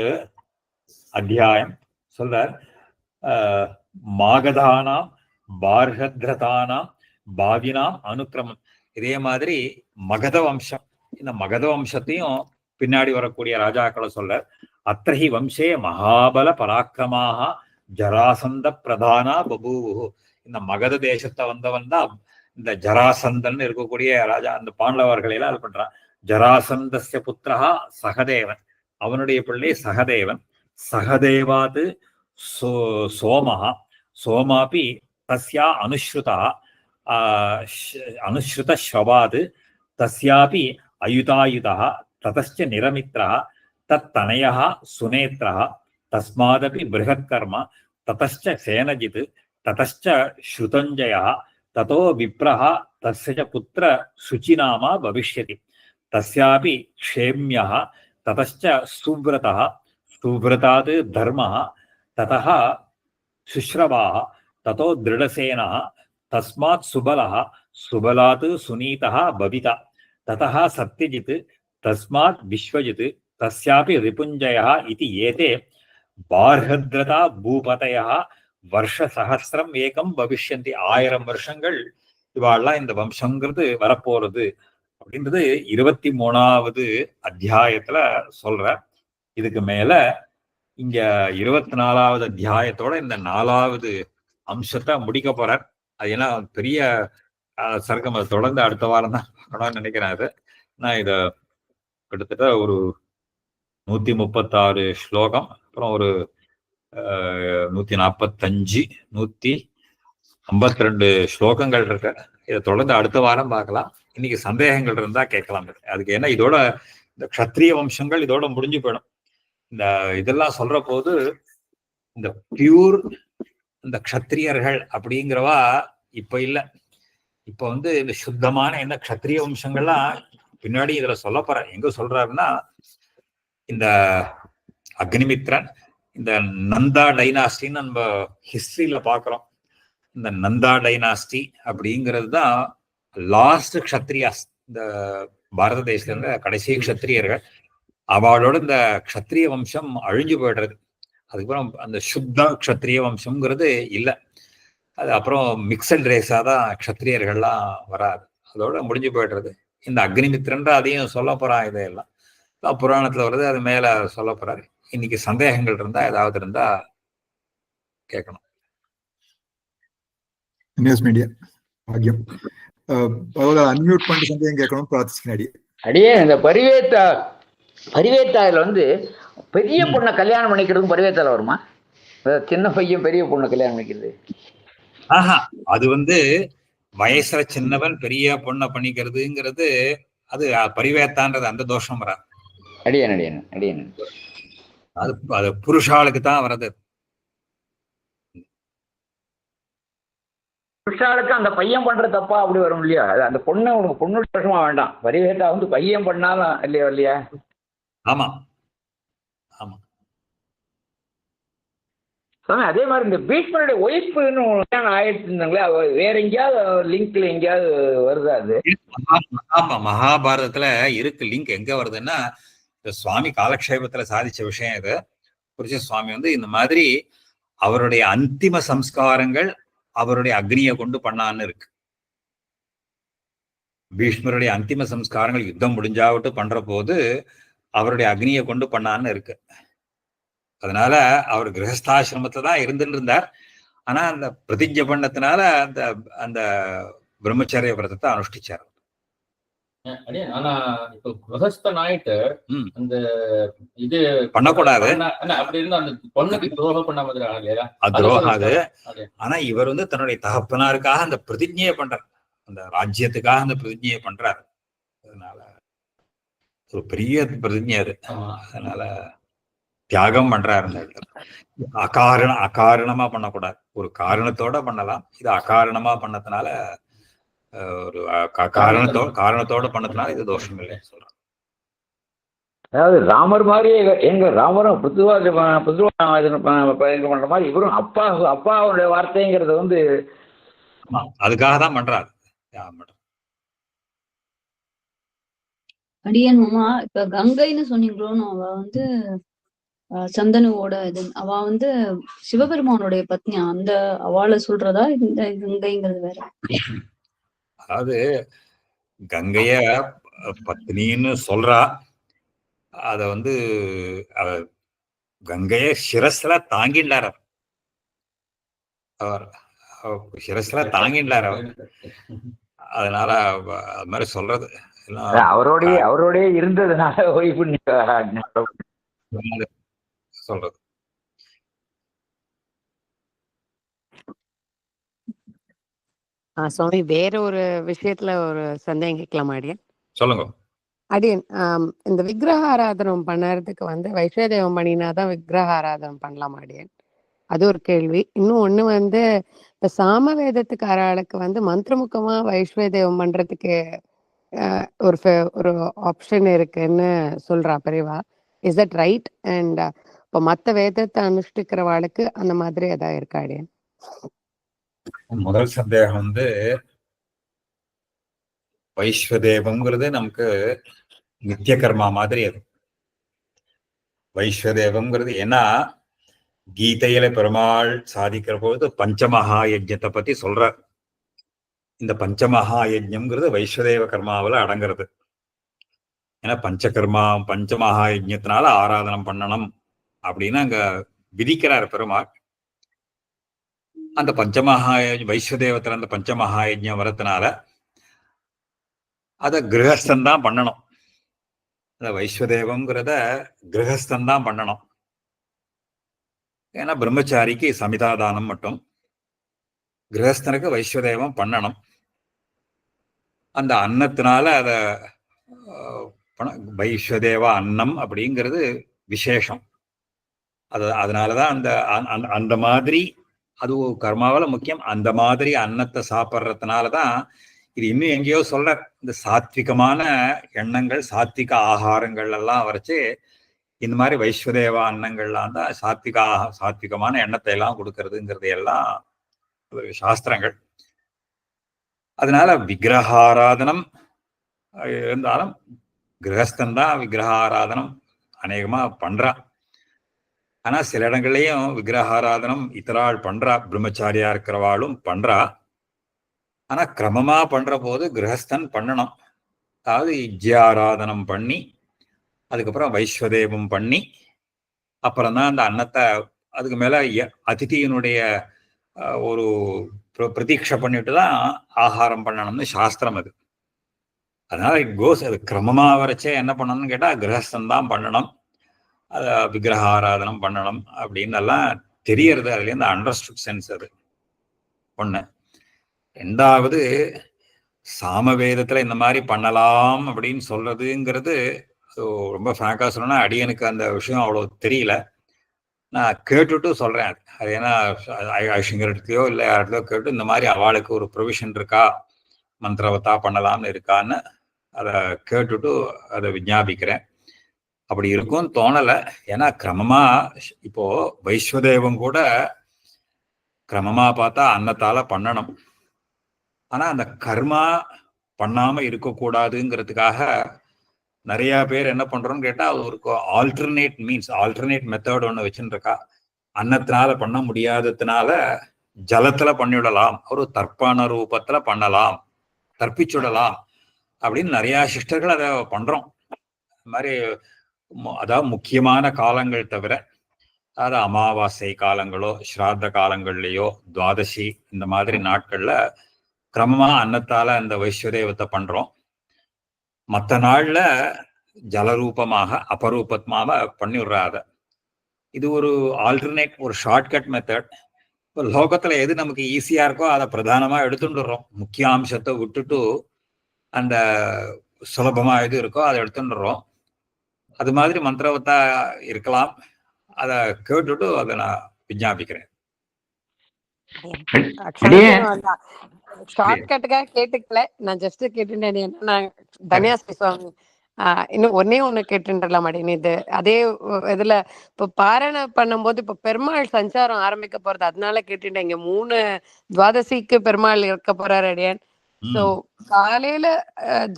அத்தியாயம் சொல்றார். மாகதானாம் பார்ஹத்ரதானாம் பாவினாம் அனுக்கிரமம். இதே மாதிரி மகத வம்சம், இந்த மகத வம்சத்தையும் பின்னாடி வரக்கூடிய ராஜாக்களை சொல்றார். அத்தஹி வம்சே மகாபல பராக்கிரமாக ஜராசந்த பிரதானா பபூவு. இந்த மகத தேசத்தை வந்தவன் தான் இந்த ஜராசந்தன் இருக்கக்கூடிய ராஜா. அந்த பாண்டவர்களை எல்லாம் இது பண்றான். ஜராசந்தஸ்ய புத்திரஹா சகதேவன், அவனுடைய பிள்ளை சகதேவன். சகதேவாத் சோமஹ சோமாபி தஸ்யா அனுஸ்ருதா அனுஸ்ருதஸ்ரவாத் தஸ்யாபி அயுதாயுதः ததஸ்ச நிரமித்ரः தத்தனயः சுநேத்ரः தஸ்மாதபி பிருஹத்கர்ம ததஸ்ச சேனஜித் ததஸ்ச ஸ்ருதஞ்சயः ததோ விப்ரः தஸ்ய புத்திர சுச்சிநாமா பவிஷ்யதி தஸ்யாபி க்ஷேம்யः ததஸ்ச சுவ்ரதः சுவ்ரதாத் தர்மः ததः சுஸ்ரவாः ததோ திருடசேனः தஸ்மாத் சுபலः சுபலாத் சுனீதः பவிதா ததः சத்யஜித் தஸ்மாத் விஸ்வஜித் தஸ்யாபி ரிபுஞ்சயः இதி ஏதே பார்ஹத்ரதா பூபதயः வருஷசஹஸ்ரம் ஏகம் பவிஷ்யந்தி. 1000 வருஷங்கள் இவாள்லாம் இந்த வம்சங்கிறது வரப்போறது அப்படின்றது 23வது அத்தியாயத்துல சொல்ற. இதுக்கு மேல இங்க 24வது அத்தியாயத்தோட இந்த 4வது அம்சத்தை முடிக்க போறார். அது ஏன்னா பெரிய சர்க்கம், அதை தொடர்ந்து அடுத்த வாரம் தான் பார்க்கணும்னு நினைக்கிறேன். அது நான் இத கிட்டத்தட்ட ஒரு 136 ஸ்லோகம், அப்புறம் ஒரு 145 152 ஸ்லோகங்கள் இருக்கு. இதை தொடர்ந்து அடுத்த வாரம் பார்க்கலாம். இன்னைக்கு சந்தேகங்கள் இருந்தா கேட்கலாம். அதுக்கு ஏன்னா இதோட இந்த க்ஷத்ரிய வம்சங்கள் இதோட முடிஞ்சு போயிடும். இந்த இதெல்லாம் சொல்ற போது இந்த பியூர் இந்த க்ஷத்ரியர்கள் அப்படிங்கிறவா இப்ப இல்ல. இப்ப இந்த சுத்தமான என்ன க்ஷத்ரிய வம்சங்கள்லாம் பின்னாடி இதுல சொல்ல போற. எங்க சொல்றாருன்னா, இந்த அக்னிமித்ரன், இந்த நந்தா டைனாஸ்டின்னு நம்ம ஹிஸ்டரியில பாக்குறோம். இந்த நந்தா டைனாஸ்டி அப்படிங்கிறது தான் லாஸ்ட் க்ஷத்ரியாஸ். இந்த பாரத தேசத்துல இருந்த கடைசி க்ஷத்ரியர்கள். அவளோட இந்த க்ஷத்ரிய வம்சம் அழிஞ்சு போயிடுறது. அதுக்கப்புறம் அந்த சுத்த க்ஷத்ரிய வம்சம்ங்கிறது இல்லை. அது அப்புறம் மிக்சட் ரேஸா தான் க்ஷத்ரியர்கள்லாம் வராது. அதோட முடிஞ்சு போயிடுறது. இந்த அக்னிமித்ரன்ற அதையும் சொல்ல போறான். இதையெல்லாம் புராணத்துல வருது, அது மேல சொல்ல போறாரு. இன்னைக்கு சந்தேகங்கள் இருந்தா ஏதாவது இருந்தா கேட்கணும். நியூஸ் மீடியா பாக்கியம் அன்மியூட் பண்ணிட்டு சந்தேகம் கேட்கணும். பிரார்த்திச்சு அடியே இந்த பரிவேத்தாயில வந்து பெரிய பொண்ணை கல்யாணம் பண்ணிக்கிறதுக்கும் பரிவேத்தால வருமா? சின்ன பையன் பெரிய பொண்ணை கல்யாணம் பண்ணிக்கிறது? ஆஹா, அது வந்து வயசுல சின்னவன் பெரிய பொண்ணை பண்ணிக்கிறதுங்கிறது அது பரிவேத்தான்றது அந்த தோஷம் வரா. அடியன் அது புருஷாளுக்கு தான் வர்றது. புருஷாளுக்கு அந்த பையன் பண்ற தப்பா அப்படி வரும் இல்லையா? அந்த பொண்ணு உனக்கு பொண்ணு தோஷமா வேண்டாம், பரிவேத்தா வந்து பையன் பண்ணாலும் இல்லையா? ஆமா ஆமா சாமி, அதே மாதிரி இந்த பீஷ்மருடைய ஒய்ஃப்னு ஆயிடுச்சு இருந்தாங்களே, வேற எங்கேயாவது லிங்க்ல எங்கேயாவது வருதா? அது ஆமா, மகாபாரதத்துல இருக்கு லிங்க். எங்க வருதுன்னா, இந்த சுவாமி காலக்ஷேபத்துல சாதிச்ச விஷயம் இது. புருஷ சுவாமி வந்து இந்த மாதிரி அவருடைய அந்திம சம்ஸ்காரங்கள் அவருடைய அக்னியை கொண்டு பண்ணான்னு இருக்கு. பீஷ்மருடைய அந்திம சம்ஸ்காரங்கள் யுத்தம் முடிஞ்சாவிட்டு பண்ற போது அவருடைய அக்னியை கொண்டு பண்ணான்னு இருக்கு. அதனால அவர் கிரகஸ்தாசிரமத்துல தான் இருந்துட்டு இருந்தார். ஆனா அந்த பிரதிஜை பண்ணத்தினால அந்த அந்த பிரம்மச்சரிய விரதத்தை அனுஷ்டிச்சார். ஆனா இப்ப கிரகஸ்தன் ஆயிட்டு அந்த இது பண்ணக்கூடாது. அப்படி இருந்தா அந்த பொண்ணுக்கு துரோகம் பண்ண மாதிரி இல்லையா? அது துரோகாது. ஆனா இவர் வந்து தன்னுடைய தகப்பனாருக்காக அந்த பிரதிஜையை பண்றார், அந்த ராஜ்யத்துக்காக அந்த பிரதிஜையை பண்றாரு. அதனால ஒரு பெரிய பிரதிஜை அது. அதனால தியாகம் பண்றாரு. அந்த இடத்துல அகாரணமா பண்ணக்கூடாது, ஒரு காரணத்தோட பண்ணலாம். இது அகாரணமா பண்ணதுனால, ஒரு காரணத்தோட பண்ணதுனால இது தோஷம் இல்லைன்னு சொல்றாங்க. அதாவது ராமர் மாதிரியே எங்க ராமரும் பண்ற மாதிரி இவரும் அப்பாவுடைய வார்த்தைங்கிறத வந்து அதுக்காக தான் பண்றாரு. அடியன் மாமா, இப்ப கங்கைன்னு சொன்னீங்களோன்னு, அவ வந்து சந்தனுவோட இது, அவ வந்து சிவபெருமானுடைய பத்னியா? அந்த அவளை சொல்றதா இந்த கங்கைங்கிறது வேற? அதாவது கங்கைய பத்னின்னு சொல்றா. அத வந்து கங்கைய சிரஸ்ல தாங்கிண்டார். அவர் சிரஸ்ல தாங்கிண்டார் அவர். அதனால அது மாதிரி சொல்றது அவரோடய இருந்ததுனால சொல்றது. சுவாமி, வேற ஒரு விஷயத்துல ஒரு சந்தேகம் கேட்கலாமா அடியன்? சொல்லுங்க. அடியன், இந்த விக்கிரக ஆராதனம் பண்ணறதுக்கு வந்து வைஷ்ணதேவம் பண்ணினாதான் விக்கிரக ஆராதனம் பண்ணலாமா அடியன்? அது ஒரு கேள்வி. இன்னும் ஒண்ணு வந்து, இந்த சாம வேதத்துக்கு ஆறாளுக்கு வந்து மந்திரமுக்கமா வைஷ்ணதேவம் பண்றதுக்கு ஒரு ஒரு ஆப்ஷன் இருக்குன்னு சொல்றா பெரியவா. Is that right? அண்ட் இப்போ மற்ற வேதத்தை அனுஷ்டிக்கிறவாளுக்கு அந்த மாதிரி ஏதாவது இருக்கா அடியன்? முதல் சந்தேகம் வந்து, வைஸ்வதேவம்ங்கிறது நமக்கு நித்திய கர்மா மாதிரி. அது வைஸ்வதேவம்ங்கிறது ஏன்னா கீதையில பெருமாள் சாதிக்கிற போது பஞ்சமகா யஜ்ஞத்தை பத்தி சொல்ற. இந்த பஞ்சமகா யஜ்ஞம்ங்கிறது வைஸ்வதேவ கர்மாவில் அடங்குறது. ஏன்னா பஞ்சமகா யஜ்ஞத்தினால ஆராதனம் பண்ணணும் அப்படின்னு அங்க விதிக்கிறார் பெருமாள். அந்த வைஸ்வதேவத்துல அந்த பஞ்சமகா யஜ்ஞம் வரதுனால அத கிரகஸ்தன் தான் பண்ணணும். அந்த வைஸ்வதேவம்ங்கிறத கிரகஸ்தன் தான் பண்ணணும். ஏன்னா பிரம்மச்சாரிக்கு சமிதாதானம் மட்டும், கிரகஸ்தனுக்கு வைஸ்வதேவம் பண்ணணும். அந்த அன்னத்தினால அத வைஸ்வதேவ அன்னம் அப்படிங்கிறது விசேஷம். அதனாலதான் அந்த அந்த மாதிரி அது கர்மாவில முக்கியம். அந்த மாதிரி அன்னத்தை சாப்பிட்றதுனாலதான் இது இன்னும் எங்கேயோ சொல்ற, இந்த சாத்விகமான எண்ணங்கள் சாத்விக ஆகாரங்கள் எல்லாம் வரைச்சு இந்த மாதிரி வைஸ்வதேவ அன்னங்கள்லாம் தான் சாத்விகமான எண்ணத்தை எல்லாம் கொடுக்கறதுங்கிறது எல்லாம் சாஸ்திரங்கள். அதனால விக்கிரகாராதனம் இருந்தாலும் கிரகஸ்தன் தான் விக்கிரகாராதனம் அநேகமா பண்றான். ஆனா சில இடங்கள்லயும் விக்கிரகாராதனம் இத்தராள் பண்றா, பிரம்மச்சாரியா இருக்கிறவாளும் பண்றா. ஆனா கிரமமா பண்ற போது கிரகஸ்தன் பண்ணணும். அதாவது இஜ்யாராதனம் பண்ணி அதுக்கப்புறம் வைஸ்வதேவம் பண்ணி அப்புறம் தான் அந்த அன்னத்தை அதுக்கு மேல அதிதியினுடைய ஒரு பிரதீட்சை பண்ணிட்டு தான் ஆகாரம் பண்ணணும்னு சாஸ்திரம் அது. அதனால கோஸ் அது கிரமமா வரைச்சே என்ன பண்ணணும்னு கேட்டா கிரகஸ்தன் தான் பண்ணணும், அத விக்கிரக ஆராதனம் பண்ணணும் அப்படின்னு எல்லாம் தெரியறது. அதுல இருந்து அண்டர்ஸ்டுட் சென்ஸ் அது ஒண்ணு. ரெண்டாவது, சாமவேதத்துல இந்த மாதிரி பண்ணலாம் அப்படின்னு சொல்றதுங்கிறது ரொம்ப ஃப்ராங்கா சொல்லணும்னா அடியனுக்கு அந்த விஷயம் அவ்வளவு தெரியல. நான் கேட்டுட்டு சொல்றேன். அது ஏன்னா ஐஷங்கரத்துலையோ இல்லை யார்கிட்டயோ கேட்டு இந்த மாதிரி அவளுக்கு ஒரு ப்ரொவிஷன் இருக்கா, மந்திரவத்தா பண்ணலாம்னு இருக்கான்னு அதை கேட்டுட்டு அதை விஞ்ஞாபிக்கிறேன். அப்படி இருக்கும்னு தோணலை. ஏன்னா கிரமமா இப்போ வைஸ்வதேவம் கூட கிரமமா பார்த்தா அன்னத்தால பண்ணணும். ஆனா அந்த கர்மா பண்ணாம இருக்கக்கூடாதுங்கிறதுக்காக நிறைய பேர் என்ன பண்றோம்னு கேட்டா ஒரு ஆல்டர்னேட் மெத்தட் ஒண்ணு வச்சுட்டு இருக்கா. அன்னத்தினால பண்ண முடியாததுனால ஜலத்துல பண்ணிவிடலாம், ஒரு தர்ப்பண ரூபத்துல பண்ணலாம், தர்ப்பிச்சுடலாம் அப்படின்னு நிறைய சிஸ்டர்கள் அதை பண்றோம். இந்த மாதிரி அதாவது முக்கியமான காலங்கள் தவிர, அதாவது அமாவாசை காலங்களோ ஸ்ராத்த காலங்கள்லயோ துவாதசி இந்த மாதிரி நாட்கள்ல கிரமமா அன்னத்தால அந்த வைஸ்வதேவத்தை பண்றோம். மற்ற நாள்ல ஜலரூபமாக அபரூபத்மாக பண்ணிவிடுறாத. இது ஒரு ஆல்டர்னேட், ஒரு ஷார்ட்கட் மெத்தட். இப்போ லோகத்துல எது நமக்கு ஈஸியா இருக்கோ அதை பிரதானமா எடுத்துட்டுறோம். முக்கிய அம்சத்தை விட்டுட்டு அந்த சுலபமா எது இருக்கோ அதை எடுத்துட்டுறோம். அது மாதிரி மந்திரவத்தா இருக்கலாம். அதை கேட்டுட்டு அதை நான் விஞ்ஞாபிக்கிறேன். ஷார்ட்கட்டுக்காக கேட்டுக்கல, நான் ஜஸ்ட் கேட்டுட்டேன். என்ன தன்யாஸ்ரீ சுவாமி இன்னும் ஒண்ணு கேட்டுலாம் மாட்டேன். இது அதே இதுல இப்ப பாரணை பண்ணும்போது இப்ப பெருமாள் சஞ்சாரம் ஆரம்பிக்க போறது, அதனால கேட்டுட்டேன். இங்க 3 துவாதசிக்கு பெருமாள் இருக்க போறாரு அடியான். சோ காலையில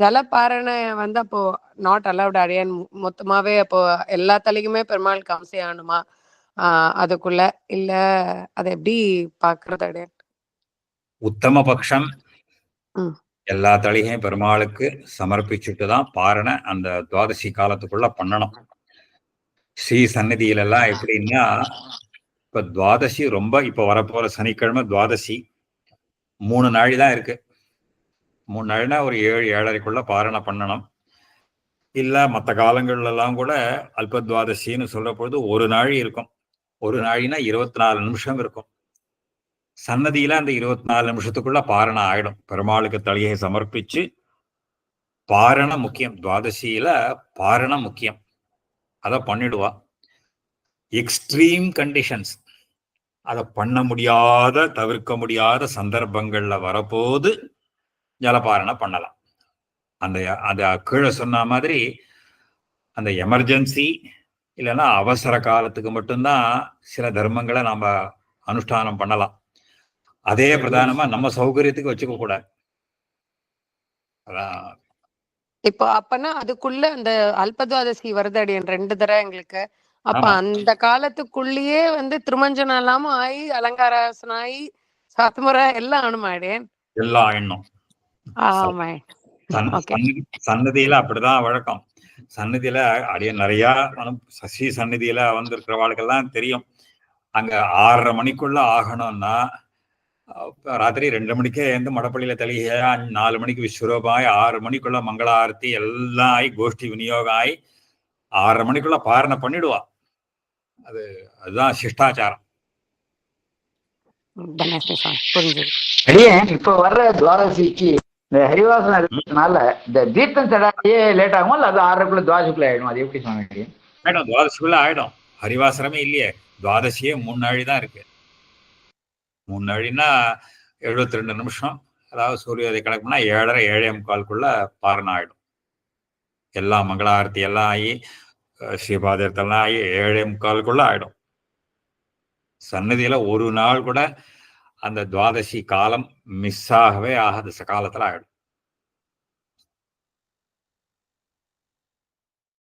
ஜல பாரணை வந்து அப்போ நாட் அலவுட் அடியான் மொத்தமாவே. அப்போ எல்லா தலைக்குமே பெருமாள் காமிசி ஆகணுமா அதுக்குள்ள, இல்ல அதை எப்படி பாக்குறது அடியான்? உத்தம பட்சம் எல்லா தளிகையும் பெருமாளுக்கு சமர்ப்பிச்சுட்டு தான் பாரணை அந்த துவாதசி காலத்துக்குள்ள பண்ணணும். ஸ்ரீ சந்நிதியில எல்லாம் எப்படின்னா, இப்ப துவாதசி ரொம்ப இப்ப வரப்போற சனிக்கிழமை துவாதசி 3 நாள் தான் இருக்கு. 3 நாள்னா ஒரு 7-7:30க்குள்ள பாரணை பண்ணணும். இல்ல மற்ற காலங்கள்ல எல்லாம் கூட அல்ப துவாதசின்னு சொல்ற பொழுது ஒரு நாள் இருக்கும். ஒரு நாளினா 24 நிமிஷம் இருக்கும். சன்னதியில அந்த 24 நிமிஷத்துக்குள்ள பாரணை ஆயிடும். பெருமாளுக்கு தளிகை சமர்ப்பிச்சு பாரணை முக்கியம். துவாதசியில பாரணை முக்கியம், அதை பண்ணிடுவா. எக்ஸ்ட்ரீம் கண்டிஷன்ஸ், அதை பண்ண முடியாத தவிர்க்க முடியாத சந்தர்ப்பங்கள்ல வரப்போது ஜலபாரணை பண்ணலாம். அந்த கீழே சொன்ன மாதிரி அந்த எமர்ஜென்சி இல்லைன்னா அவசர காலத்துக்கு மட்டும்தான் சில தர்மங்களை நாம அனுஷ்டானம் பண்ணலாம். அதே பிரதானமா நம்ம சௌகரியத்துக்கு வச்சுக்க கூடாது. இப்போ அப்பனா அதுக்குள்ள அந்த அல்பத்வாதசி வருது அடியன் 2 தடவை எங்களுக்கு. அப்ப அந்த காலத்துக்குள்ளேயே வந்து திருமஞ்சனம் இல்லாம ஆகி அலங்காராசனம் ஆகி சாத்துமுறை எல்லாம் ஆகணுமா அடியன்? எல்லாம் ஆயிடணும். சன்னதியில அப்படிதான் வழக்கம். சன்னதியில அடிய நிறைய சசி சன்னதியில வந்திருக்கிறவாளுக்கெல்லாம் தெரியும். அங்க 6:30 மணிக்குள்ள ஆகணும்னா ராத்திரி 2 மணிக்கே எழுந்து மடப்பள்ளியில தளிகையா 4 மணிக்கு விஸ்வரூபாய் 6 மணிக்குள்ள மங்கள ஆரத்தி எல்லாம் ஆகி கோஷ்டி விநியோகம் ஆகி 6:30 மணிக்குள்ள பாரணை பண்ணிடுவா. அதுதான் சிஷ்டாச்சாரம். இப்ப வர்ற துவாதசிக்கு இந்த ஹரிவாசனம் இருக்கிறதுனால இந்த தீர்த்தம் சடாயே லேட் ஆகும், அது 6:30க்குள்ள துவாதசிக்குள்ள ஆயிடும். அது எப்படி சொன்னாங்க? ஆயிடும், துவாதசிக்குள்ள ஆயிடும். ஹரிவாசனமே இல்லையே, துவாதசியே 3 நாழி தான் இருக்கு. 3 நாழின்னா 72 நிமிஷம். அதாவது சூரியோதய கணக்குனா 7:30 7:45க்குள்ள பாரணை ஆயிடும். எல்லா மங்களாரத்தி எல்லாம் ஆகி ஸ்ரீபாதத்தெல்லாம் ஆகி 7:45க்குள்ள ஆயிடும். சன்னதியில ஒரு நாள் கூட அந்த துவாதசி காலம் மிஸ் ஆகவே ஆகாது, சகாலத்துல ஆகிடும்.